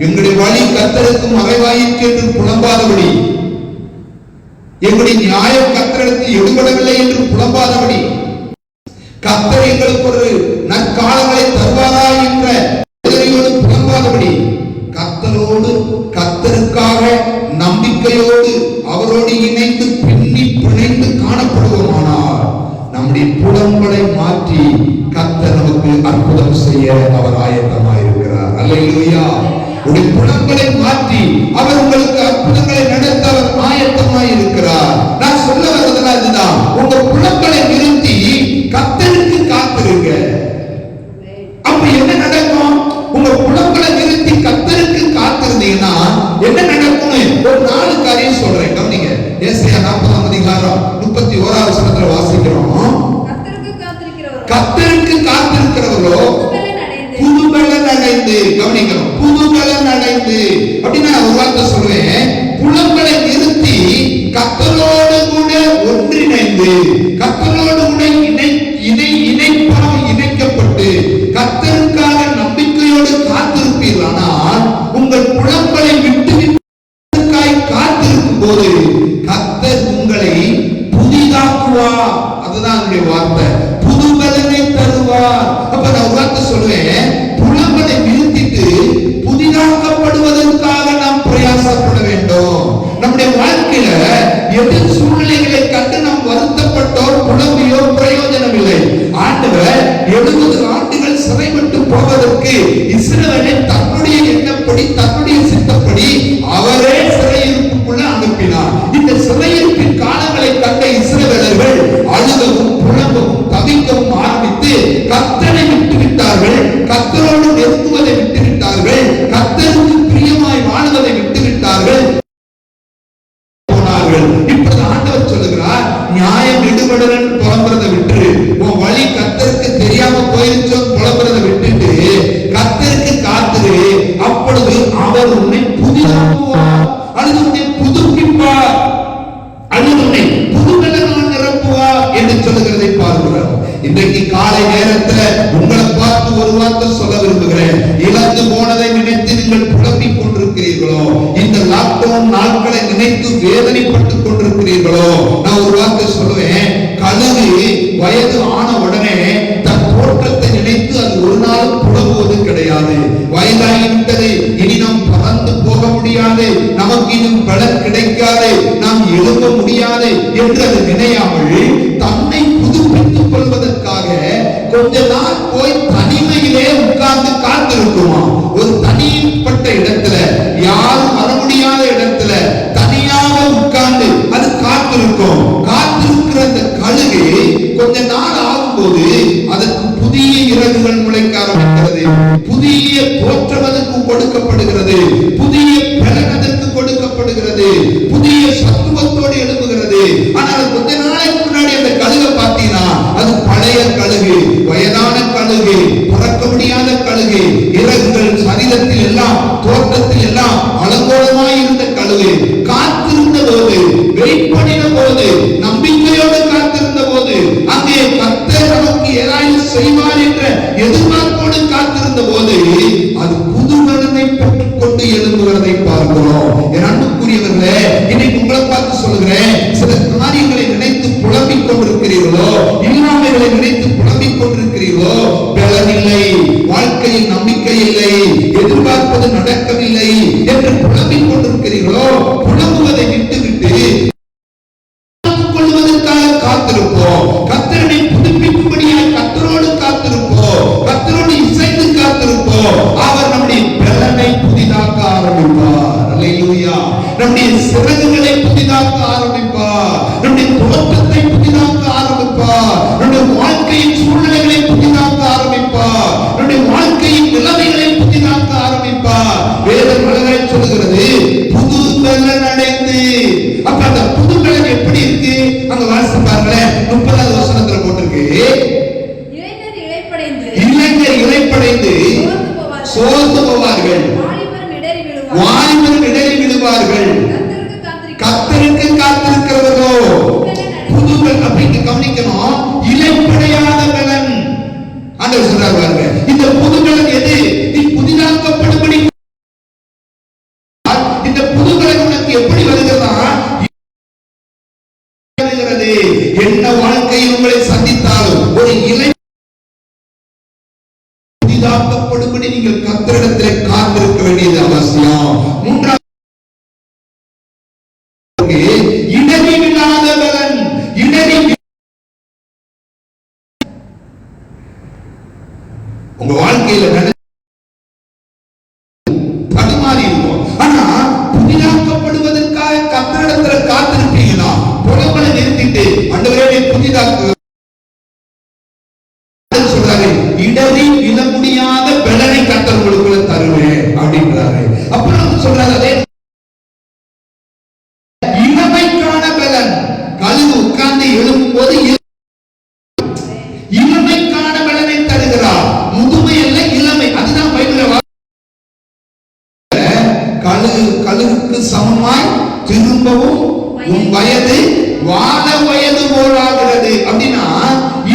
எங்களுடைய வழி கர்த்தருக்கு மறைவாயிற்று என்று புலம்பாதபடி, எங்களுடைய நியாயம் கர்த்தருக்கு எடுபடவில்லை என்று புலம்பாதபடி, கர்த்தர் எங்களுக்கு ஒரு நற்காலங்களை தருவாரா என்ற புலம்பாதபடி, கர்த்தரோடு கர்த்தருக்காக நம்பிக்கையோடு அவரோடு இணைந்து பின்னி பிணைந்து காணப்படுவோமானால் நம்முடைய புலம்பலை மாற்றி கர்த்தர் நமக்கு அற்புதம் செய்ய அவர் ஆயத்தமாயிருக்கிறார். அல்லேலூயா. உடைய புலம்பலை மாற்றி அவர் உங்களுக்கு அற்புதங்களை நடத்த அவர் ஆயத்தமாயிருக்கிறார். நான் சொல்ல வர்றதுனா இதுதான், உங்க புலம்பலை நிறுத்தி கர்த்தருக்கு காத்திருங்க. அப்ப என்ன நடக்கும்? உங்க புலம்பலை நிறுத்தி கர்த்தருக்கு காத்திருந்தீங்கன்னா என்ன நடக்கும்? ஒரு 4 காரியம் சொல்றேன், கவனிங்க. ஏசாயா 40ஆம் அதிகாரம் 31வது வசனத்துல வாசிக்கிறோம், கர்த்தருக்கு காத்திருக்கிறவர்களோ புதுபலன் அடைந்து. கவனிக்கணும், புதுபலன் அடைந்து அப்படின்னா ஒரு வார்த்தை சொல்லுவேன், புலம்பலை நிறுத்தி கர்த்தரோடு கூட ஒன்றிணைந்து, கர்த்தரோடு கூட இணைப்பாக இணைக்கப்பட்டு கர்த்தருக்காக போவதற்கு இஸ்ரவேலை தன்னுடைய எண்ணப்படி தன்னுடைய சித்தப்படி அவரே சிறையிருப்புக்குள்ள அனுப்பினார். இந்த சிறையிருப்பின் காலங்களை கண்ட இஸ்ரவேலர்கள் அழுகவும் புலம்பவும் தவிக்கவும் ஆரம்பித்து கர்த்தரை விட்டுவிட்டார்கள், கர்த்தரோடு நெருங்குவதை விட்டுவிட்டார்கள், கர்த்தருக்கு பிரியமாய் வாழ்வதை விட்டுவிட்டார்கள். இப்பொழுது ஆண்டவர் சொல்லுகிறார், நியாயம் இடுபடுறன்னு புலம்புறதை விட்டு, உன் வழி கர்த்தருக்கு தெரியாம போயிருச்சோ புலம்புறதை விட்டுட்டு கர்த்தருக்கு காத்துரு. அப்பொழுது அவர் உன்னை புதிதாக்குவார், அல்லது உன்னை புதுப்பிப்பார், அல்லது உன்னை புதுமெல்லாம் நிரப்புவார் என்று சொல்லுகிறதை பார்க்கிறோம். இன்றைக்கு காலை நேரத்தில் உங்களை பார்த்து ஒரு வார்த்தை சொல்ல விரும்புகிறேன். இழந்து போனதை நினைத்து நீங்கள் புலம்பிக் கொண்டிருக்கிறீர்களோ, இந்த லாக்டவுன் நாட்களை நினைத்து வேதனைப்பட்டுக் கொண்டிருக்கிறீர்களோ, நான் ஒரு வார்த்தை சொல்லுவேன். கழுகு வயது ஆன உடனே தன் தோற்றத்தை நினைத்து அது ஒரு நாள் புலம்புவது கிடையாது. வயதாகிவிட்டது, இனி நாம் பறந்து போக முடியாது, நமக்கு இன்னும் பலன் கிடைக்காது, நாம் எழுத முடியாது என்று அது நினையாமல் தன்னை புதுப்பித்துக் கொள்வதற்காக கொஞ்ச நாள் போய் தனிமையிலே உட்கார்ந்து காத்திருக்குமா. ஒரு தனிப்பட்ட இடத்துல, யாரும் வர முடியாத இடத்துல தனியாக உட்கார்ந்து அது காத்திருக்கும். காத்திருக்கிற அந்த கழுகு கொஞ்ச நாள் ஆகும்போது அதற்கு புதிய இறகுகள் முளைக்க ஆரம்பிக்கிறது, புதிய தோற்றம் அதற்கு கொடுக்கப்படுகிறது, புதிய பலன் அதற்கு கொடுக்கப்படுகிறது, புதிய சத்துவத்தோடு எழுப்புகிறது. ஆனால் கொஞ்ச நாளைக்கு முன்னாடி அந்த கழுகை பார்த்தீங்கன்னா அது பழைய கழுகு, வயதான கழுகு, பறக்க முடியாத கழுகு, இறகுகள் சரீரத்தில் எல்லாம் தோற்றத்தில் எல்லாம் அலங்கோலமாய் இருந்த கழுகு. காத்திருந்த போது, வெயிட் பண்ணின போது, நம்பிக்கையோடு காத்திருந்த போது, அங்கே கர்த்தர் நமக்கு ஏதாவது செய்வார் என்ற எதிர்பார்ப்போடு காத்திருந்த போது அது புது பலனை பெற்றுக் கொண்டு எழும்புகிறதை பார்க்கிறோம். என் அன்புக்குரியவர்களே, இன்னைக்கு உங்களை பார்த்து சொல்லுகிறேன், சில காரியங்களை நினைத்து புலம்பிக் கொண்டிருக்கிறீர்களோ, இல்லாமைகளை நினைத்து புலம்பிக் கொண்டிருக்கிறீர்களோ, பலன் இல்லை, வாழ்க்கையில் நம்பிக்கை இல்லை, எதிர்பார்ப்பது நடக்கவில்லை என்று புலம்பிக் கொண்டிருக்கிறீர்களோ, புலம்புவதை விட்டுவிட்டு கொள்வதற்காக காத்திருப்போம். கர்த்தரை புதுப்பிக்கும்படியாக கர்த்தரோடு காத்திருப்போம், கர்த்தரோடு இசைந்து காத்திருப்போம். அவர் நம்முடைய பலனை புதிதாக்க ஆரம்பிப்பார். அல்லேலூயா. நம்முடைய சிறகுகளை புதிதாக்க ஆரம்பிப்பார், நம்முடைய தோற்றத்தை புதிதாக்க ஆரம்பிப்பார், நம்முடைய வாழ்க்கையின் சூழ்நிலைகளை புதிதாக்க ஆரம்பிப்பார், நம்முடைய வாழ்க்கையின் நிலைமைகளை புதிதாக்க ஆரம்பிப்பார். வேதம் அழகாய் சொல்லுகிறது, புது பலன் அடைந்து. அப்ப அந்த புது பலன் எப்படி இருக்கு? அங்க வாசித்து பாருங்களேன், 30வது வசனத்துல போட்டிருக்கு, இளைஞர் இளைப்படைந்து சோர்ந்து போவார்கள், வாலிபரும் இடறி விழுவார்கள், கர்த்தருக்கு காத்திருக்கிறவர்களோ புது பலன். அப்படின்னு கவனிக்கணும், இளைப்படையாத பலன் ஆண்டவர் சொல்றார் பாருங்க. இந்த புது பலன் எது? நீ புதிதாக்கப்படும்படி. இந்த புது பலன் உனக்கு எப்படி வருகிறதா? என்ன வாழ்க்கையில் உங்களை சந்தித்தாலும் ஒரு இலை புதிதாக்கப்படும்படி நீங்கள் கர்த்தரிடத்தில் காத்திருக்க வேண்டியது அவசியம். மூன்றாவது, இடறி விழாத பலன். இடறி உங்க வாழ்க்கையில தடுமாறி இருக்கும், ஆனா புதிதாக்கப்படுவதற்காக கர்த்தரிடத்தில் காத்திருப்பீங்கன்னா புலம்பலை நிறுத்திட்டு ஆண்டவரே புதிதாக்கு சொல்றாரு. இடறி விழ முடியாத பலனை கர்த்தர் உங்களுக்குள்ள தருவேன் அப்படின்றாரு. அப்புறம் சொல்றாரு, அதே இளமைக்கான பலன். கழுகு உட்கார்ந்து எழும்பும் போது இளமைக்கான பலனை தருகிறார். முதுமை அல்ல, இளமை. அதுதான் பைபிள்ல கழுகுக்கு சமமாய் திரும்பவும் உன் வயது வான வயது போலாகிறது. அப்படின்னா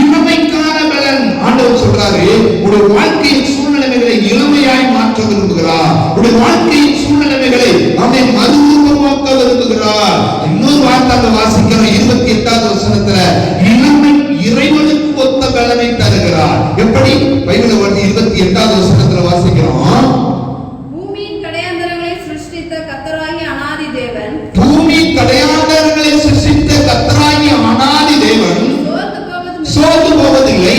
இளமைக்கான பலன். ஆண்டவர் சொல்றாரு, உடைய வாழ்க்கையின் சூழ்நிலைகளை இளமையாய் மாற்ற விரும்புகிறார், உடைய வாழ்க்கையின் சூழ்நிலைகளை அவனை மறுரூபமாக்க விரும்புகிறார். இன்னொரு வார்த்தை வாசிக்கிறோம் 28வது வசனத்துல, இளமை இறைவனுக்கு ஒத்த பலனை தருகிறார். எப்படி? பைபிள் 28வது வசனத்துல வாசிக்கிறோம், பூமியின் கடையாந்தரங்களை சிருஷ்டித்த கர்த்தராகிய அநாதி தேவன், பூமியின் கடையாந்தரங்களை சிருஷ்டித்த கர்த்தராகிய அநாதி தேவன் சோர்ந்து போவதில்லை,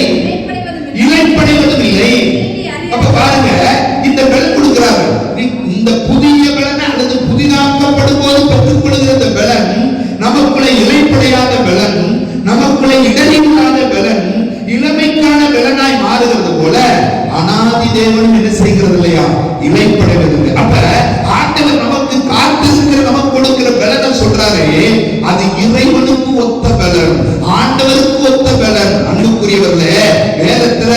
இளைப்படைவதும் இல்லை. அப்ப பாருங்க, தேவனும் என்ன செய்கிறது இல்லையா, இளைப்படைவதில்லை. அப்ப ஆண்டவர் நமக்கு காத்திருக்கிற நமக்கு கொடுக்கிற பலனை சொல்றாரு, அது இறைவனுக்கு ஒத்த பலன், ஆண்டவருக்கு ஒத்த பலன். அன்புக்குரியவர்களே, வேதத்துல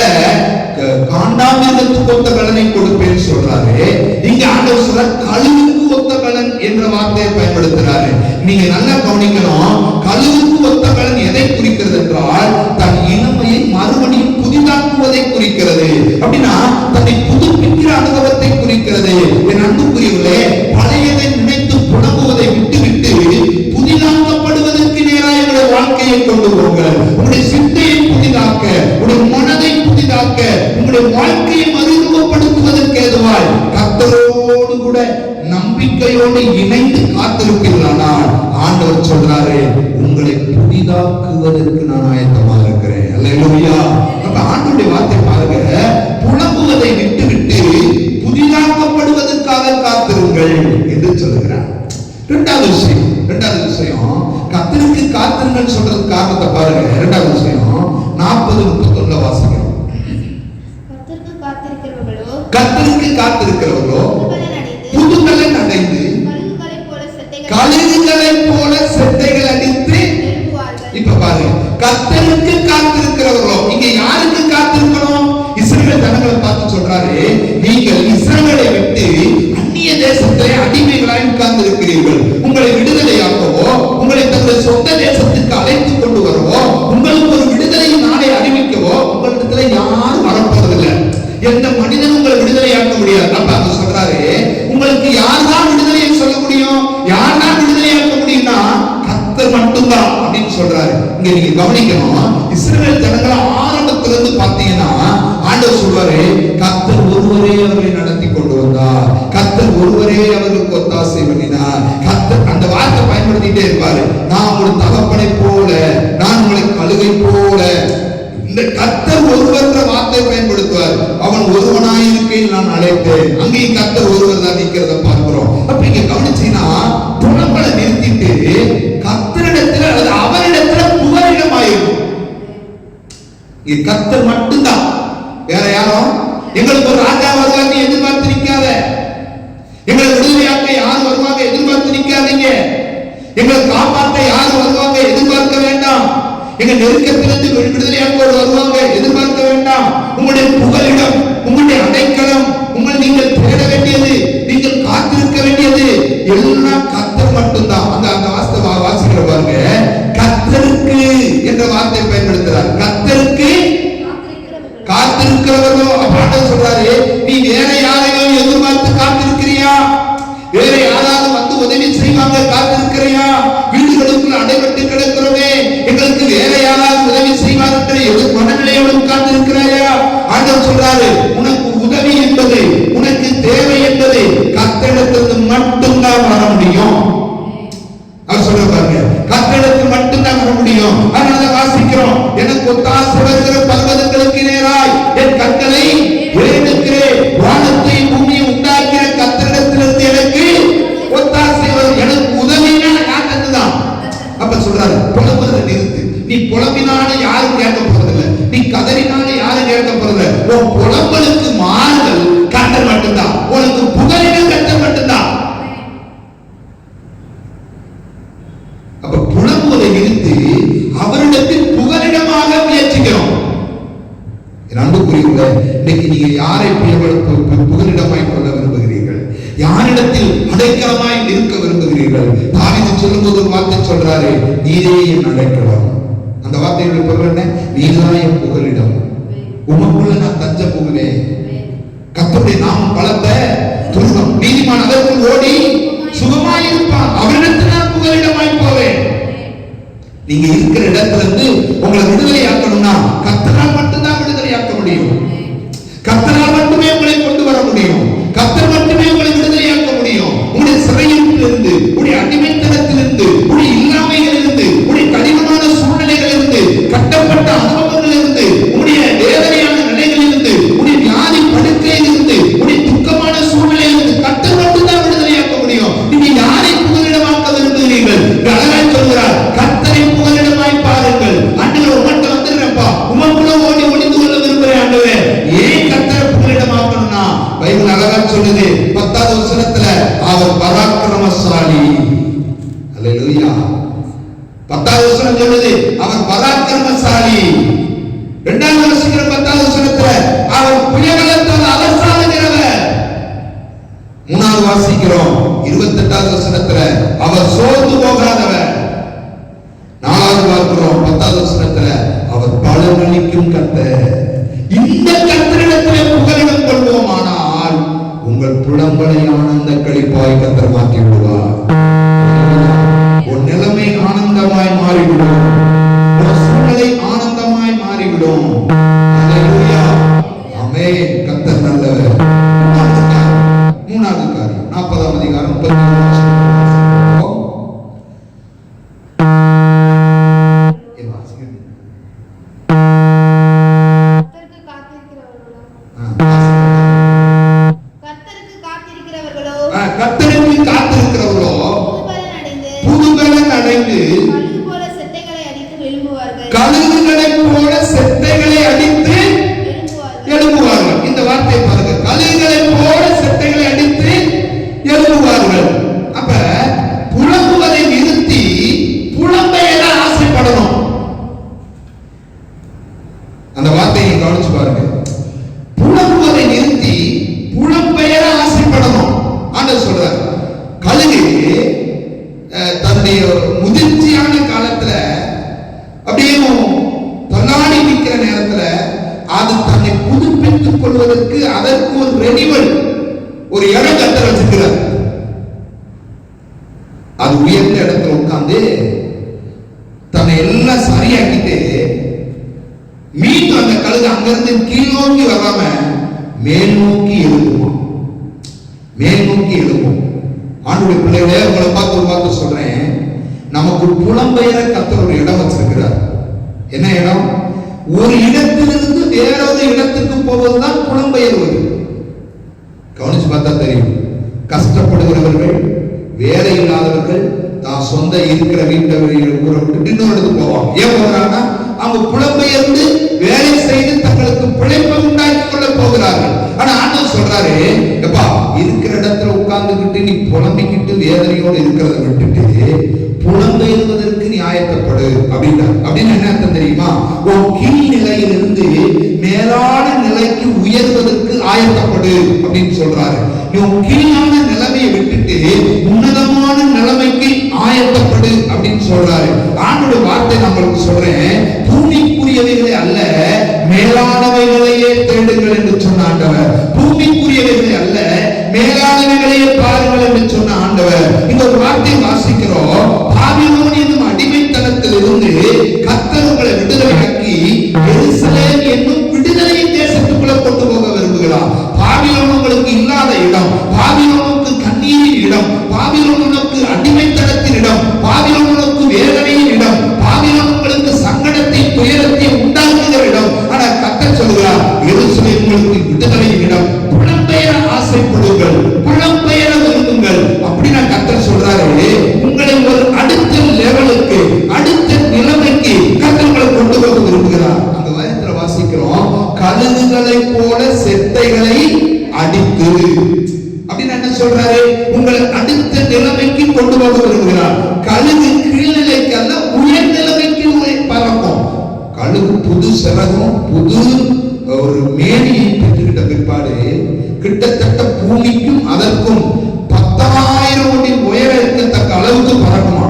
காண்டாமிருகத்துக்கு ஒத்த பலனை கொடுப்பேன்னு சொல்றாரு. இங்க ஆண்டவர் சொல்ற கழுவுக்கு ஒத்த பலன் என்ற வார்த்தையை பயன்படுத்துறாரு. நீங்க நல்லா கவனிக்கணும். கழுவுக்கு ஒத்த பலன் எதை குறிக்கிறது என்றால், தன் இளமையை மறுபடியும் புதிதாக்குவதை குறிக்கிறது. அப்படின்னா தன்னை புதுப்பிக்கிற அனுபவத்தை குறிக்கிறது. என் அன்புக்குரியவர்களே, பழையதை நினைத்து புலம்புவதை விட்டுவிட்டு புதிதாக்கப்படுவதற்கு நேராக உங்களுடைய வாழ்க்கையை கொண்டு போங்க. உங்களுடைய சிந்தையை புதிதாக்க, உங்களுடைய மனதை புதிதாக்க, உங்களுடைய வாழ்க்கையை மறுரூபப்படுத்துவதற்கு ஏதுவாய் கர்த்தரோடு கூட நம்பிக்கையோடு இணைந்து காத்திருப்பீர்களானால் ஆண்டவர் சொல்றாரு, உங்களை புதிதாக்குவதற்கு நான் ஆயத்தமாக இருக்கிறேன். அல்லேலூயா. அப்ப ஆண்டவருடைய வார்த்தை பாருங்க, புலம்புவதை விட்டுவிட்டு புதிதாக்கப்படுவதற்காக காத்திருங்கள் என்று சொல்லுகிறார். இரண்டாவது விஷயம் கர்த்தருக்கு காத்திருங்கள் சொல்றது காரணத்தை பாருங்க. இரண்டாவது விஷயம் 40:31 வாசிக்கிறோம். கர்த்தருக்கு காத்திருக்கிறவர்களோ புதுபலன் அடைந்து கழுகுகளைப் போல செட்டைகள் அடித்து. இப்ப பாருங்க, கர்த்தருக்கு காத்திருக்கிறவர்களோ, இங்க யாருக்கு காத்திருக்கணும்? இஸ்ரவேல் ஜனங்களை பார்த்து சொல்றாரு, நீங்கள் இஸ்ரவேலை விட்டு அந்நிய தேசத்திலே அடிமைகளாய் உட்கார்ந்து இருக்கிறீர்கள். உங்களை விடுதலையாக்கவோ, உங்களை தங்கள் சொந்த தேசத்துக்கு அழைத்து கொண்டு வரவோ, உங்களுக்கு ஒரு விடுதலை நாளை அறிவிக்கவோ உங்களிடத்துல யாரும் வரப்போவதில்லை. எந்த மனிதனும் உங்களை விடுதலையாக்க முடியாது. அப்ப அங்க சொல்றாரு, உங்களுக்கு யார் தான் விடுதலையை சொல்ல முடியும், யார் தான் விடுதலையாக்க முடியும்னா கர்த்தர் மட்டும்தான் அப்படின்னு சொல்றாரு. இங்க நீங்க கவனிக்கணும், இஸ்ரவேல் ஜனங்களை ஆரம்பத்திலிருந்து பாத்தீங்கன்னா ஆண்டவர் சொல்வாரு, கர்த்தர் ஒருவரே அவர்களை நடத்தி கொண்டு வந்தார், கர்த்தர் ஒருவரே அவர்களுக்கு ஒத்தாசை பண்ணினார். கர்த்தர் அந்த வார்த்தை பயன்படுத்திட்டே இருப்பாரு. நான் ஒரு தகப்பனை போல, நான் உங்களை கழுகை போல. இந்த கர்த்தர் ஒருவர் வார்த்தை பயன்படுத்துவார். அவன் ஒருவனாய் இருக்கையில் நான் அழைத்தேன். அங்கேயும் கர்த்தர் ஒருவர் தான் நிற்கிறத பார்க்கிறோம். அப்ப இங்க கவனிச்சீங்கன்னா புலம்பலை நிறுத்திட்டு கர்த்தரிடத்துல அல்லது அவரிடத்துல புகலிடமாயிருக்கும். இங்க கர்த்தர் மட்டும்தான், வேற யாரும். எங்களுக்கு ஒரு ராஜா வருவாங்க எதிர்பார்த்து நிற்காத, எங்களை விடுதலையாக்க யார் வருவாங்க எதிர்பார்த்து நிற்காதீங்க, எங்களை காப்பாற்ற யார் வருவாங்க எதிர்பார்க்க வேண்டாம், எங்க நெருக்கத்திலிருந்து விடுதலையாக வருவாங்க எதிர்பார்க்க வேண்டாம். உங்களுடைய புகலிடம், உங்களுடைய அடைக்கலம், நீங்கள் தேட வேண்டியது, நீங்கள் காத்திருக்க வேண்டியது எல்லாம் கர்த்தர் மட்டும்தான். அந்த வாஸ்தவ வாசிக்கிற பாருங்க, கர்த்தருக்கு என்ற வார்த்தை பயன்படுத்துறார். கர்த்தருக்கு காத்திருக்கிறவர்களோ, அப்ப சொல்றாரு, நீ வேற யாரையும் எதிர்பார்த்து காத்திருக்கிறியா? வேற யாராவது வந்து உதவி செய்வாங்க காத்திருக்கிறியா? வீடுகளுக்குள்ள அடைபட்டு கிடக்கிறோமே, எங்களுக்கு வேற யாராவது உதவி செய்வார் என்று மனநிலையோடு காத்திருக்கிறாயா? ஆண்டவர் சொல்றாரு, உனக்கு உதவி என்பது, உனக்கு தேவை என்பது கர்த்தரிடத்திலிருந்து மட்டும்தான் வர முடியும். அவர் சொல்ற பாருங்க, கர்த்தரிடத்தில் மட்டும்தான் வர முடியும். அதனால வாசிக்கிறோம், எனக்கு ஒத்தாசை வருகிற பர்வதங்களுக்கு நேராய் என் கண்களை ஏறெடுக்கிறேன். வானத்தை பூமியை உண்டாக்கிற கர்த்தரிடத்திலிருந்து எனக்கு ஒத்தாசை வரும். எனக்கு உதவினா யாருதான். அப்ப சொல்றாரு, புலம்புறதை நிறுத்து. நீ புலம்பினால யாரும் கேட்க போறதில்லை, நீ கதறினால யாரும் கேட்க போறதில்லை. உன் புலம்பலுக்கு மாறுதல் கர்த்தர் மட்டும்தான், உனக்கு புகலிடம் கர்த்தர் மட்டும்தான். அப்ப புலம்புவதை நிறுத்தி அவரிடத்தில் புகலிடமாக முயற்சிக்கிறோம். அன்புக்குரியவர்களே, இன்னைக்கு நீங்க யாரை புகலிடமாய் கொள்ள விரும்புகிறீர்கள்? யாரிடத்தில் அடைக்கலமாய் இருக்க விரும்புகிறீர்கள்? தாவீது சொல்லும்போது ஒரு வார்த்தை சொல்றாரு, நீரே என் அடைக்கலம். அந்த வார்த்தையுடைய பொருள் என்ன? நீதான் என் புகலிடம், உமக்குள்ள நான் தஞ்ச புகுவேன். கர்த்தருடைய நாமம் பலத்த துருகம், நீதிமான் அதற்குள் ஓடி சுகமாயிருப்பான். அவரிடத்தில் நான் புகலிடமாய் போவேன். நீங்க இருக்கிற இடத்துல இருந்து உங்களை விடுதலை ஆக்கணும்னா கர்த்தரால் மட்டும்தான் விடுதலை ஆக்க முடியும். கர்த்தரால் மட்டுமே உங்களை கொண்டு வர முடியும். கர்த்தர் மட்டுமே உங்களை விடுதலை ஆக்க முடியும். உங்களுடைய சிறையிருப்பிலிருந்து, உங்களுடைய அடிமைத்தனத்திலிருந்து, உங்களுடைய இல்லாமையிலிருந்து, உங்களுடைய கடினமான சூழ்நிலைகளிலிருந்து, கட்டப்பட்ட அனுபவங்களிலிருந்து, உங்களுடைய வேதனையான நிலைகளிலிருந்து, உங்களுடைய வியாதி படுக்கையிலிருந்து, உங்களுடைய துக்க பைபிள் அழகா சொல்லுது 10வது வசனத்துல அவர் பராக்கிரமசாலி. அல்லேலூயா. 10வது வசனம் சொல்லுது அவர் பராக்கிரமசாலி. 2வது வசனம் 10வது வசனத்துல அவர் புயபலத்தால் அரசாளுகிறவர். 3வது வாசிக்கிறோம் 28வது வசனத்துல அவர் சோர்ந்து போகாதவர். 4வது பார்க்கிறோம் 10வது வசனத்துல அவர் பலனளிக்கும் கர்த்தர். இந்த கர்த்தரிடத்திலே புகலிடம் கொள்வோமானால் உங்கள் புலம்பலை ஆனந்த களிப்பாய் கர்த்தர் மாற்றி விடுவார். உன் நிலைமை ஆனந்தமாய் மாறிவிடும். உன் சூழ்நிலை ஆனந்தமாய் மாறிவிடும். அல்லேலூயா. ஆமென். கர்த்தர் நல்லவர். 3வது காரியம் 40ஆம் அதிகாரம் 31 கழுகுகளைப் போல செட்டைகளை அடித்து எழும்புவார்கள். இந்த வார்த்தையை பாருங்க, கழுகுகளைப் போல செட்டைகளை அடித்து எழும்புவார்கள். அப்ப புலம்புவதை நிறுத்தி புலம்பெயர ஆசைப்படணும். அந்த வார்த்தையை கவனிச்சு பாருங்க. புலம்புவதை நிறுத்தி புலம்பெயர ஆசைப்படணும். ஆண்டவர் சொல்றார், கழுகு தன்னுடைய முதிர்ச்சியான காலத்துல அப்படியே தன்னாடி நிற்கிற நேரத்துல அது தன்னை புதுப்பித்துக் கொள்வதற்கு அதற்கு ஒரு ரெனிவல், ஒரு இடம் கட்ட வச்சிருக்கிறார். அது உயர்ந்த இடத்துல உட்கார்ந்து தன்னை எல்லாம் சரியாக்கிட்டு மீண்டும் அந்த கழுகு அங்கிருந்து கீழ் நோக்கி வராம மேல் நோக்கி எழுதுமா, மேல் நோக்கி எழுதும். ஆண்டுடைய பிள்ளைகளே, உங்களை பார்த்து ஒரு வார்த்தை சொல்றேன். நமக்கு புலம்பெயர கர்த்தர் ஒரு இடம் வச்சிருக்கிறார். என்ன இடம்? ஒரு இடத்திலிருந்து வேறொரு இடத்துக்கு போவதுதான் புலம்பெயர்வது. கவனிச்சு பார்த்தா தெரியும். கஷ்டப்படுகிறவர்கள், வேலை இல்லாதவர்கள் தான் சொந்த இருக்கிற வீட்டை ஊரை விட்டு இன்னொரு இடத்துக்கு போவாங்க. ஏன் போகிறாங்கன்னா அவங்க புலம்பெயர்ந்து வேலை செய்து தங்களுக்கு பிழைப்பை உண்டாக்கி கொள்ள போகிறார்கள். ஆனா ஆண்டவர் சொல்றாரு, எப்பா இருக்கிற இடத்துல உட்கார்ந்துகிட்டு நீ புலம்பிக்கிட்டு வேதனையோடு இருக்கிறத விட்டுட்டு புலம்பெயர்வதற்கு நீ ஆயத்தப்படு அப்படின்றார். அப்படின்னு என்ன அர்த்தம் தெரியுமா? உன் கீழ் நிலையிலிருந்து மேலான நிலைக்கு உயர்வதற்கு ஆயத்தப்படு அப்படின்னு சொல்றாரு. நீ உன் கீழான நிலைமையை விட்டுட்டு உன்னதமான நிலைமைக்கு ஆயத்தப்படு அப்படின்னு சொல்றாரு. ஆண்டோட வார்த்தை நம்மளுக்கு சொல்றேன், பூமிக்குரியவைகளை அல்ல மேலானவைகளையே தேடுங்கள் என்று சொன்ன ஆண்டவர். பூமிக்குரியவைகளை அல்ல மேலானவைகளையே பாருங்கள் என்று சொன்ன ஆண்டவர். இந்த ஒரு வார்த்தை வாசிக்கிறோம். பாபிலோன் என்னும் அடிமைத்தனத்தில் இருந்து கர்த்தர் உங்களை விடுதலையாக்கி எருசலேம் என்னும் விடுதலையின் தேசத்துக்குள்ள கொண்டு போக விரும்புகிறார். பாபிலோன் உங்களுக்கு இல்லாத இடம், பாபிலோனுக்கு கண்ணீரின் இடம், பாபிலோனுக்கு அடிமைத்தனத்தின் இடம், பாபிலோனுக்கு வேதனையின் இடம், பாபிலோன் உங்களுக்கு சங்கடத்தை துயரத்தை உண்டாக்குகிற இடம். ஆனா கர்த்தர் சொல்கிறார், எருசலேம் உங்களுக்கு விடுதலையின் இடம். புலம்பெயர ஆசைப்படுங்கள், புலம்பெயர விரும்புங்கள் அப்படின்னு கர்த்தர் சொல்றாரு. உங்களை ஒரு அடுத்த லெவலுக்கு, அடுத்த நிலைமைக்கு கர்த்தர் உங்களை கொண்டு போக விரும்புகிறார். அந்த வயத்துல வாசிக்கிறோம், கழுகுகளை போல செட்டைகளை அடித்து அப்படின்னு என்ன சொல்றாரு? உங்களை அடுத்த நிலைமைக்கு கொண்டு போக விரும்புகிறார். கழுகு கீழ்நிலைக்கு அல்ல உயர் நிலைமைக்கு பறக்கும். கழுகு புது சிறகும் புது ஒரு மேனியை பெற்றுக்கிட்ட பிற்பாடு கிட்டத்தட்ட பூமிக்கும் அதற்கும் 10,000 அடி உயரம் இருக்கத்தக்க அளவுக்கு பறக்குமா.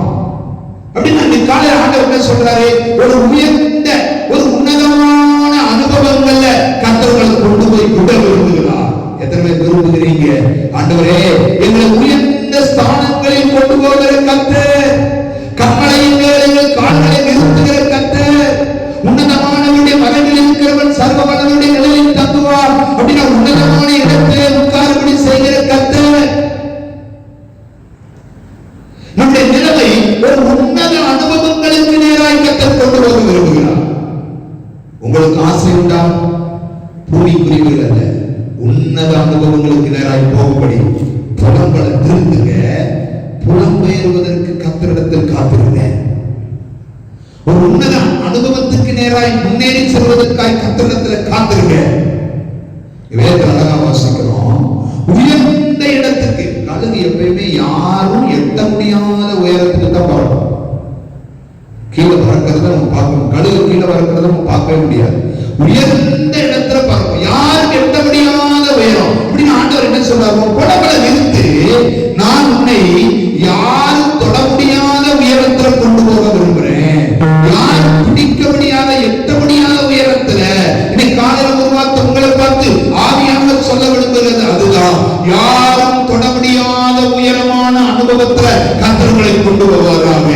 அப்படின்னு அந்த காலையில் ஆண்டவர் என்ன சொல்றாரு? ஒரு உயர்ந்த ஒரு உன்னதமான அனுபவங்கள்ல கர்த்தர்களை கொண்டு போய் விட விரும்புகிறார். எத்தனை பேர் விரும்புகிறீங்க? ஆண்டவரே, எங்களை உயர்ந்த ஸ்தானங்களில் கொண்டு போகிற கர்த்தர், கண்மலையின் மேலே கால்களை நிறுத்துகிற கர்த்தர், உன்னதமானவருடைய மரங்களில் இருக்கிறவன் சர்வ வல்லவருடைய நிலையில் தங்குவார் அப்படின்னா உன்னதமான இடத்திலே உட்கார்படி செய்கிற கர்த்தர். நம்முடைய நிலைமை ஒரு உன்னத அனுபவங்களுக்கு நேராய் கர்த்தர் கொண்டு போக விரும்புகிறார். உங்களுக்கு ஆசை உண்டா? பூமிக்குரியவர்கள் அல்ல, உன்னத அனுபவங்களுக்கு நேராய் போகும்படி புலம்பலை நிறுத்துங்க. புலம்பெயர்வதற்கு கர்த்தரிடத்தில் காத்திருங்க. ஒரு உன்னத அனுபவத்துக்கு நேராய் முன்னேறி செல்வதற்காய் கர்த்தரிடத்தில் காத்திருங்க. வேதத்தில் அழகா வாசிக்கிறோம், பறக்கிறத நம்ம பார்க்கவே முடியாது. உயர்ந்த இடத்துல பறக்கும், யாருக்கு எட்ட முடியாத உயரம். அப்படின்னு ஆண்டவர் என்ன சொல்றாரு, புடவலை நிறுத்து, நான் உன்னை யாரும் தொட முடியாத உயரத்துல கொண்டு போக விரும்புறேன். யாரும் பிடிக்க முடியாத, எட்ட முடியாத உயரத்துல. இன்னைக்கு காலையில ஒரு வார்த்தை உங்களை பார்த்து ஆவியானவர் சொல்ல விரும்புகிறது அதுதான். யாரும் தொட முடியாத உயரமான அனுபவத்துல கர்த்தர்களை கொண்டு போவாராக.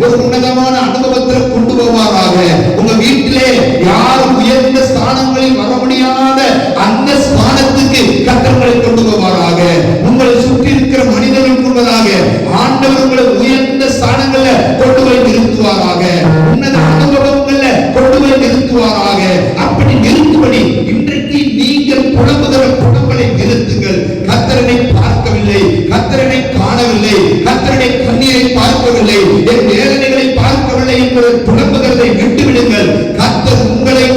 ஒரு உன்னதமான அனுபவத்துல கொண்டு போவாராக. உங்க வீட்டிலே யாரும் உயர்ந்த ஸ்தானங்களில் வர முடியாத அந்த ஸ்தானத்துக்கு கர்த்தர்களை கொண்டு போவாராக. உங்களை சுற்றி இருக்கிற மனிதர்கள் கொள்வதாக ஆண்டவர் உங்களை உயர்ந்த ஸ்தானங்கள்ல கொண்டு போய் நிறுத்துவாராக. உன்னத அனுபவங்கள்ல கொண்டு போய் நிறுத்துவாராக. அப்படி நிறுத்தும்படி இன்றைக்கு நீங்கள் புலம்புகிற புலம்பலை நிறுத்துங்கள். கர்த்தரனை பார்க்கவில்லை, கர்த்தரனை காணவில்லை, கர்த்தரனை கண்ணீரை பார்க்கவில்லை, என் வேதனைகளை பார்க்கவில்லை என்பதை புலம்புகிறதை விட்டுவிடுங்கள். கர்த்தர் உங்களை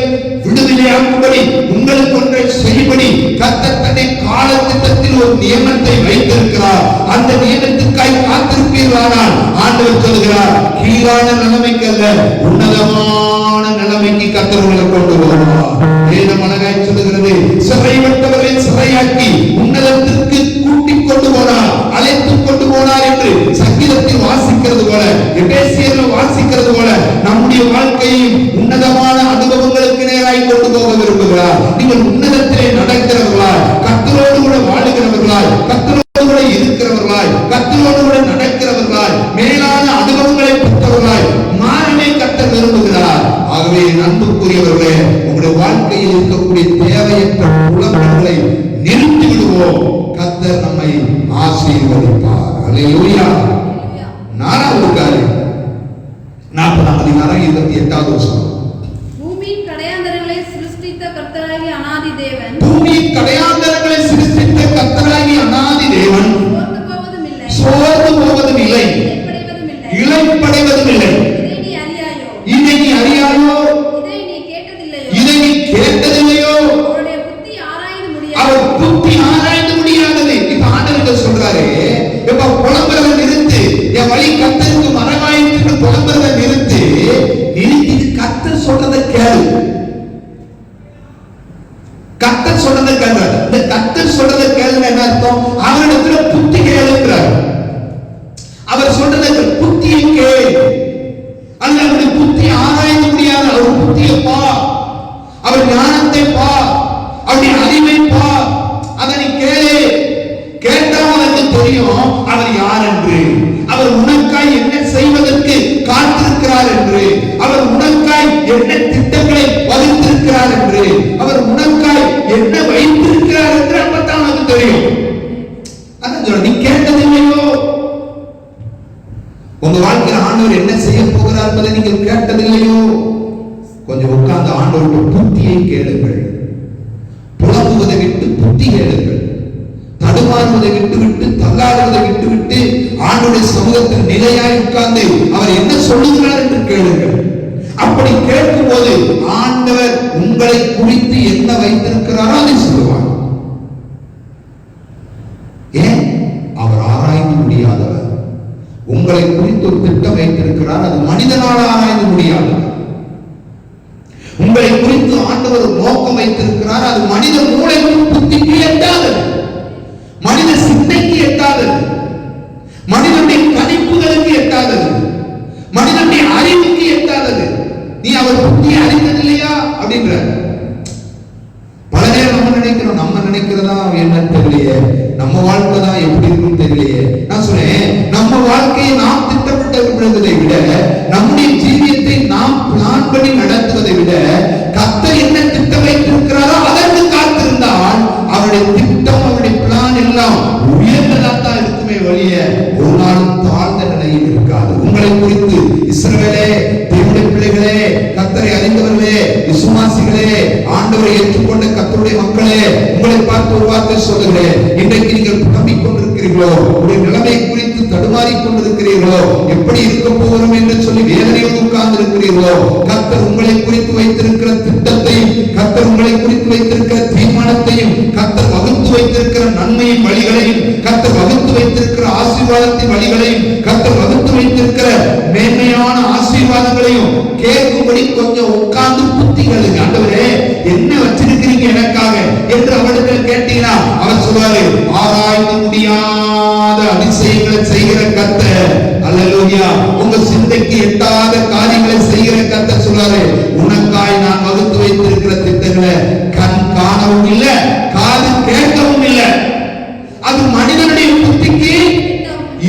விடுதலையாக்கும்படி, உங்களுக்கு ஒன்றை செய்யும்படி கர்த்தர் தன்னை காலத்திட்டத்தில் ஒரு நியமத்தை வைத்திருக்கிறார். அந்த நியமத்துக்காய் காத்திருப்பீர்களானால் ஆண்டவர் சொல்கிறார், கீழான நிலைமைக்கு அல்ல, உன்னதமான நிலைமைக்கு கர்த்தர் உங்களை கொண்டு வருவார். வேதம் அழகாய் சொல்லுகிறது, சிறைப்பட்டவர்களை சிறையாக்கி உன்னதத்திற்கு கூட்டிக் கொண்டு போனார், அழைத்துக் கொண்டு போனார் என்று சங்கீதத்தில் வாசிக்கிறது போல, எபேசியரில் வாசிக்கிறது போல நம்முடைய வாழ்க்கையும் உன்னதமான அனுபவங்களுக்கு நேராய் கொண்டு போக விரும்புகிறார். நீங்கள் உன்னதத்திலே நடக்கிறவர்களாய், கர்த்தரோடு கூட வாழுகிறவர்களாய், கர்த்தரோடு கூட இருக்கிறவர்களாய், கர்த்தரோடு கூட நடக்கிறவர்களாய், மேலான அனுபவங்களை பெற்றவர்களாய் மாறவே கர்த்தர் விரும்புகிறார். ஆகவே அன்புக்குரியவர்களே, உங்களுடைய வாழ்க்கையில் இருக்கக்கூடிய தேவையற்ற புலம்பல்களை நிறுத்தி விடுவோம். கர்த்தர் நம்மை ஆசீர்வதிப்பார். அல்லேலூயா. 4வது காரியம், 40ஆம் அதிகாரம் 28வது வசனம். பூமியின் கடையாந்தரங்களை சிருஷ்டித்த கர்த்தராகிய அநாதி தேவன், பூமியின் கடையாந்தரங்களை சிருஷ்டித்த கர்த்தராகிய அநாதி தேவன் சோர்ந்து போவதும் இல்லை, இளைப்படைவதும் இல்லை. இதை நீ அறியாயோ, இதை நீ கேட்டதில்லையோ, அவர் புத்தி ஆராய்ந்து முடியாதது. இப்ப ஆண்டவர் சொல்றாரு, இப்ப புலம்புறதை நிறுத்து, என் வழி கர்த்தருக்கு மரமாயிட்டு புலம்புறதை நிறுத்து, நிறுத்தி கர்த்தர் சொல்றதை கேளு. கர்த்தர் சொல்றதை கேளு. இந்த கர்த்தர் சொல்றதை கேளுன்னு என்ன அர்த்தம்? அவரிடத்துல புத்தி கேளுங்கிறார். அவர் சொல்றதை புத்தியை கேள். அல்ல, அவருடைய புத்தி ஆராய்ந்து முடியாது. அவர் புத்தியை பார், அவர் ஞானத்தை பார், அவருடைய அறிவை பார். அதை நீ கேளு. கேட்டால் அவருக்கு தெரியும் அவர் யார் என்று, அவர் உனக்காய் என்ன செய்வதற்கு காத்திருக்கிறார் என்று, அவர் உனக்காய் என்ன திட்டங்களை வகுத்திருக்கிறார் என்று, அவர் உனக்காய் என்ன வைத்திருக்கிறார் என்று அப்பதான் உனக்கு தெரியும். அதான் சொல்ற, நீ கேட்டதில்லையோ, உங்க வாழ்க்கையில் ஆண்டவர் என்ன செய்ய போகிறார் என்பதை நீங்கள் கேட்டதில்லையோ, கொஞ்சம் உட்கார்ந்து ஆண்டவருடைய புத்தியை கேளுங்கள். புலம்புவதை விட்டு புத்தி கேளுங்கள். தடுமாறுவதை விட்டுவிட்டு, தள்ளாடுவதை விட்டுவிட்டு ஆண்டவருடைய சமூகத்தில் நிலையாய் உட்கார்ந்து அவர் என்ன சொல்லுகிறார் என்று கேளுங்கள். அப்படி கேட்கும் போது ஆண்டவர் உங்களை குறித்து என்ன வைத்திருக்கிறாரோ அதை சொல்லுவார். ஏன்? அவர் ஆராய்ந்து முடியாதவர். உங்களை குறித்து ஒரு திட்டம் வைத்திருக்கிறார், அது மனிதனால் ஆராய்ந்து முடியாதவர். உங்களை குறித்து ஆண்டவர் ஒரு நோக்கம் வைத்திருக்கிறார், அது மனித மூளைக்கு புத்திக்கு எட்டாதது, மனித சிந்தைக்கு எட்டாதது, மனிதனுடைய கணிப்புகளுக்கு எட்டாதது, மனிதனுடைய அறிவுக்கு எட்டாதது. நீ அவர் புத்தியை அறிந்ததில்லையா அப்படின்ற பல நேரம் நம்ம நினைக்கிறதா என்னன்னு தெரியலையே, நம்ம வாழ்க்கை தான் எப்படி இருக்குன்னு தெரியலையே. நான் சொன்னேன், நம்ம வாழ்க்கையை நாம் திட்டமிட்டதை விட, நம்முடைய ஜீவியத்தை நாம் பிளான் பண்ணி நடத்துவதை விட, கர்த்தர் என்ன திட்டம் வைத்திருக்கிறாரோ அதற்கு காத்திருந்தால் அவருடைய திட்டம், அவருடைய பிளான் எல்லாம் உயர்ந்ததான் இருக்குமே வழிய ஒரு நாளும் தாழ்ந்த நிலையில் இருக்காது. உங்களை குறித்து இஸ்ரவேலே, தேவனுடைய பிள்ளைகளே, கர்த்தரை அறிந்தவர்களே, விசுவாசிகளே, ஆண்டவரை ஏற்றுக்கொண்ட கர்த்தருடைய மக்களே, உங்களை பார்த்து ஒரு வார்த்தை சொல்லுகிறேன். இன்றைக்கு நீங்கள் புலம்பிக் கொண்டிருக்கிறீர்களோ, உங்களுடைய நிலைமை குறித்து தடுமாறிக் கொண்டிருக்கிறீர்களோ, எப்படி இருக்க போகிறோம் என்று சொல்லி வேதனையோடு உட்கார்ந்து இருக்கிறீர்களோ, கர்த்தர் உங்களை குறித்து வைத்திருக்கிற திட்டத்தையும், கர்த்தர் உங்களை குறித்து வைத்திருக்கிற தீர்மானத்தையும், கர்த்தர் வகுத்து வைத்திருக்கிற நன்மையின் வழிகளையும், கர்த்தர் வகுத்து வைத்திருக்கிற ஆசீர்வாதத்தின் வழிகளையும், கர்த்தர் வகுத்து வைத்திருக்கிற மேன்மையான ஆசீர்வாதங்களையும் கேட்கும்படி கொஞ்சம் உட்கார்ந்து முடியாத அதிசயங்களை செய்கிற கர்த்தர். அல்லேலூயா. உங்க சிந்தைக்கு எட்டாத காரியங்களை செய்கிற கர்த்தர் சொல்றாரு, உனக்காய் நான் வகுத்து வைத்திருக்கிற திட்டங்களை கண் காணவும் இல்லை, காது கேட்கவும் இல்லை, அது மனிதனுடைய புத்திக்கு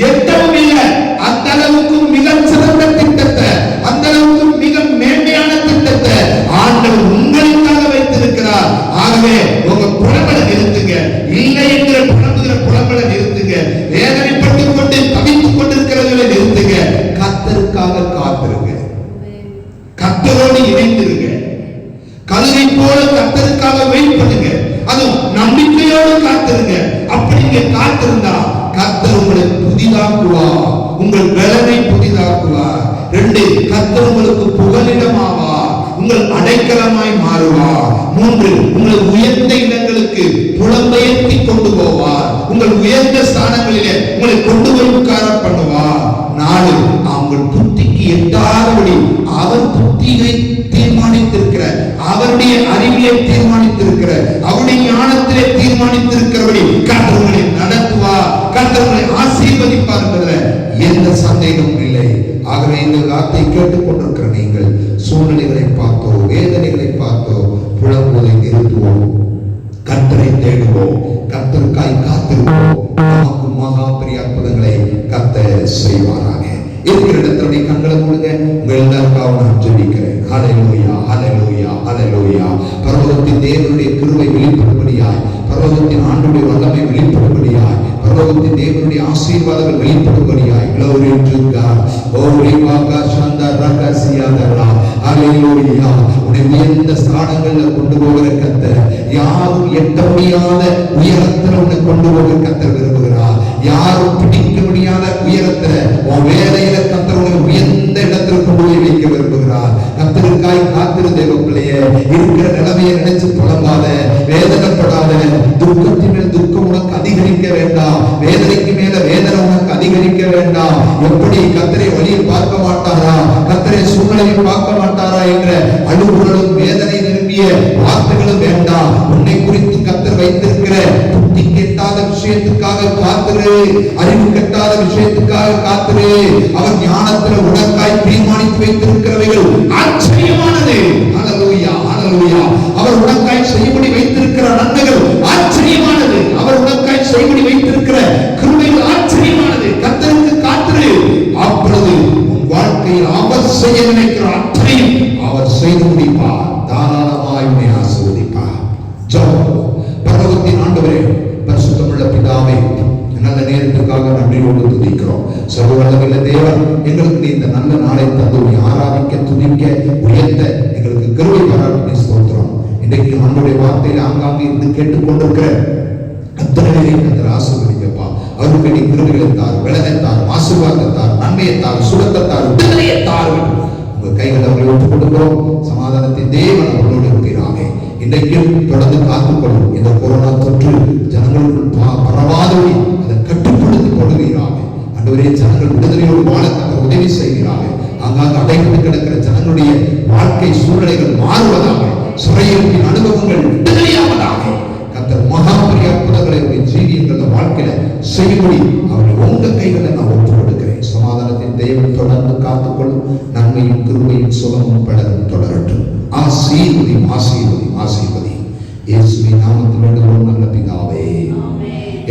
எட்டவும் இல்லை. அந்த அளவுக்கு மிக சிறந்த திட்டத்தை, அந்த அளவுக்கு மிக மேன்மையான திட்டத்தை ஆண்டவர் உங்களுக்காக வைத்திருக்கிறார். ஆகவே உங்க புலம்பலை நிறுத்துங்க, இல்லை என்கிற புலம்பலை நிறுத்துங்க, வேதனைப்பட்டுக் கொண்டு தவித்துக் கொண்டிருக்கிறவர்களை நிறுத்துங்க. கர்த்தருக்காக காத்திருங்க, கர்த்தரோடு இணைந்திருங்க. கழுதை போல கர்த்தருக்காக வெயிட் பண்ணுங்க, அதுவும் நம்பிக்கையோடு காத்திருங்க. அப்படி நீங்க காத்திருந்தா கர்த்தர் உங்களை புதிதாக்குவார், உங்கள் பலனை புதிதாக்குவார். 2, கர்த்தர் உங்களுக்கு புகலிடமாவார், உங்கள் அடைக்கலமாய் மாறுவார். 3, உங்களை உயர்ந்த இடங்களுக்கு புலம்பெயர்த்தி கொண்டு போவார், உங்கள் உயர்ந்த ஸ்தானங்களிலே உங்களை கொண்டு போய் உட்கார பண்ணுவார். 4, உங்கள் புத்திக்கு எட்டாதபடி அவர் புத்தியை தீர்மானித்திருக்கிற, அவருடைய அறிவியை தீர்மானித்திருக்கிற, அவருடைய ஞானத்திலே தீர்மானித்திருக்கிறபடி கர்த்தர் உங்களை நடத்துவார், கர்த்தர் உங்களை ஆசீர்வதிப்பார் என்பதில் எந்த சந்தேகமும் இல்லை. ஆகவே இந்த வார்த்தையை கேட்டுக் கொண்டிருக்கிற நீங்கள் சூழ்நிலைகளை பார்த்தோ, வேதனைகளை பார்த்தோ புலம்புவதை நிறுத்துவோம், கர்த்தரை தேடுவோம், கர்த்தருக்காய் காத்திருப்போம். நமக்கு மகா பெரிய அற்புதங்களை கர்த்தர் செய்வாராக. இருக்கிற இடத்துல கண்களை மூடுங்க. உங்க எல்லாருக்காக நான் ஜெபிக்கிறேன். ஹல்லேலூயா, ஹல்லேலூயா, ஹல்லேலூயா. பரலோகத்தின் தேவனுடைய கிருபை வெளிப்படும்படியாய், பரலோகத்தின் ஆண்டவருடைய வல்லமை வெளிப்படும்படியாய், பரலோகத்தின் தேவனுடைய ஆசீர்வாதங்கள் வெளிப்படும்படியாய். Glory to God. ஓரி வாகா சந்தா ரகசியாதரா. ஹல்லேலூயா. உன்னை உயர்ந்த ஸ்தானங்கள்ல கொண்டு போகிற கர்த்தர், யாரும் எட்ட முடியாத உயரத்துல உன்னை கொண்டு போகிற கர்த்தர் விரும்புகிறார். யாரும் பிடிக்க முடியாத உயரத்துல உன் வேலையில கர்த்தர் உன்னை உயர்ந்த இடத்துல கொண்டு போய் வைக்க விரும்புகிறார். கர்த்தருக்காய் காத்திரு தேவ பிள்ளையே. இருக்கிற நிலைமையை நினைச்சு புலம்பாத, வேதனைப்படாத. துக்கத்தின் மேல் துக்கம் உனக்கு அதிகரிக்க வேண்டாம், வேதனைக்கு மேல வேதனை உனக்கு அதிகரிக்க வேண்டாம். எப்படி கர்த்தரை வழியை பார்க்க மாட்டாரா, கர்த்தரை சூழ்நிலையை பார்க்க மாட்டாரா என்ற அழுகுறலும் வேதனை நிரம்பிய வார்த்தைகளும் வேண்டாம். உன்னை குறித்து கர்த்தர் வைத்திருக்கிற புத்தி கெட்டாத விஷயத்துக்காக காத்திரு, அறிவு கெட்டாத விஷயத்துக்காக காத்திரு. அவர் ஞானத்துல உனக்காய் தீர்மானித்து வைத்திருக்கிறவைகள் ஆச்சரியமானது. ஹல்லேலூயா, ஹல்லேலூயா. அவர் உனக்காய் செய்யபடி வைத்திருக்கிற நன்மைகள் ஆச்சரியமானது. அவர் உனக்காய் செய்யபடி வைத்திருக்கிற கிருபைகள் ஆச்சரியமானது. கர்த்தருக்கு காத்திரு. அப்பொழுது உன் வாழ்க்கையில் அவர் செய்ய நினைக்கிற அத்தனையும் அவர் செய்து முடிப்பார். தாராளமாய் உன்னை ஆசீர்வதிப்பார். ஜெபம். பரலோகத்தின் ஆண்டவரே, பரிசுத்தமுள்ள பிதாவே, நல்ல நேரத்துக்காக நன்றியோடு துதிக்கிறோம். சர்வ வல்லமையுள்ள தேவன், எங்களுக்கு இந்த நல்ல நாளை தந்து ஆராதிக்க, துதிக்க, உயர்த்த எங்களுக்கு கிருபை பாராட்டி ஸ்தோத்திரம். இன்றைக்கு ஆண்டவருடைய வார்த்தையில ஆங்காங்கே இருந்து கேட்டுக்கொண்டிருக்கிற அத்தனை பேரையும் கர்த்தர் ஆசீர்வதிக்கப்பா. அவருக்கு நீ கிருபைகளை தார், பலனை தார், ஆசீர்வாதத்தை தார், நன்மையை தார், சுகத்தை தார், விடுதலையை தார். உங்க கைகளை அவர்களை ஒப்புக் கொடுக்கிறோம். சமாதானத்தின் தேவன் அவர்களோடு இருக்கிறாங்க. இன்றைக்கும் தொடர்ந்து காத்துக்கொள்ளும். இந்த கொரோனா தொற்று ஜனங்களுக்குள் பரவாதபடி அதை கட்டுப்படுத்தி கொள்கிறாங்க. ஆண்டவரே, ஜனங்கள் விடுதலையோடு வாழ கர்த்தர் உதவி செய்கிறாங்க. ஆங்காங்க அடைந்து கிடக்கிற ஜனங்களுடைய வாழ்க்கை சூழ்நிலைகள் மாறுவதாக, சிறையிருப்பின் அனுபவங்கள் விடுதலையாவதாக. கர்த்தர் மகா பெரிய அற்புதங்களை ஜீவியங்கள வாழ்க்கையில செய்யும்படி அவர்கள் உங்க கைகளை நான் ஒப்புக் கொடுக்கிறேன். சமாதானத்தின் தேவன் தொடர்ந்து காத்துக்கொள்ளும். நன்மையும் கிருபையும் சுகமும் பலரும் தொடரட்டும். ஆசீர்வதி, ஆசீர்வதி, ஆசீர்வதி. இயேசுவின் நாமத்தில் வேண்டுகிறோம் நல்ல பிதாவே.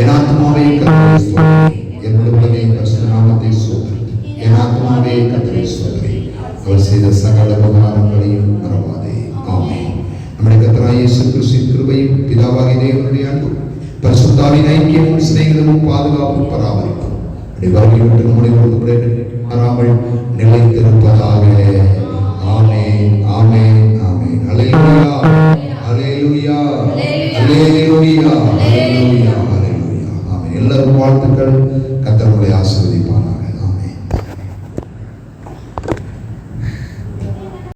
என் ஆத்துமாவே கர்த்தரை ஸ்தோத்திரி, என் முழுவதுமே பரிசுத்த நாமத்தை ஸ்தோத்திரி. என் ஆத்துமாவே கர்த்தரை ஸ்தோத்திரி, அவர் செய்த சகல உபகாரங்களையும் மறவாதே. ஆமென். நம்முடைய கர்த்தராகிய இயேசு கிறிஸ்துவின் கிருபையும் பிதாவாகிய தேவனுடைய அன்பும் பரிசுத்தாவின் ஐக்கியமும் சிநேகிதமும் பாதுகாப்பும் பராமரிப்பும் வருகை விட்டு நம்முடைய மாறாமல் நிலைத்திருப்பதாக. ஆமென், ஆமென், ஆமென். அல்லேலூயா, அல்லேலூயா, அல்லேலூயா, அல்லேலூயா, அல்லேலூயா. ஆமென். எல்லாரும் வாழ்த்துக்கள். கர்த்தர் உங்களை ஆசீர்வதிப்பார்.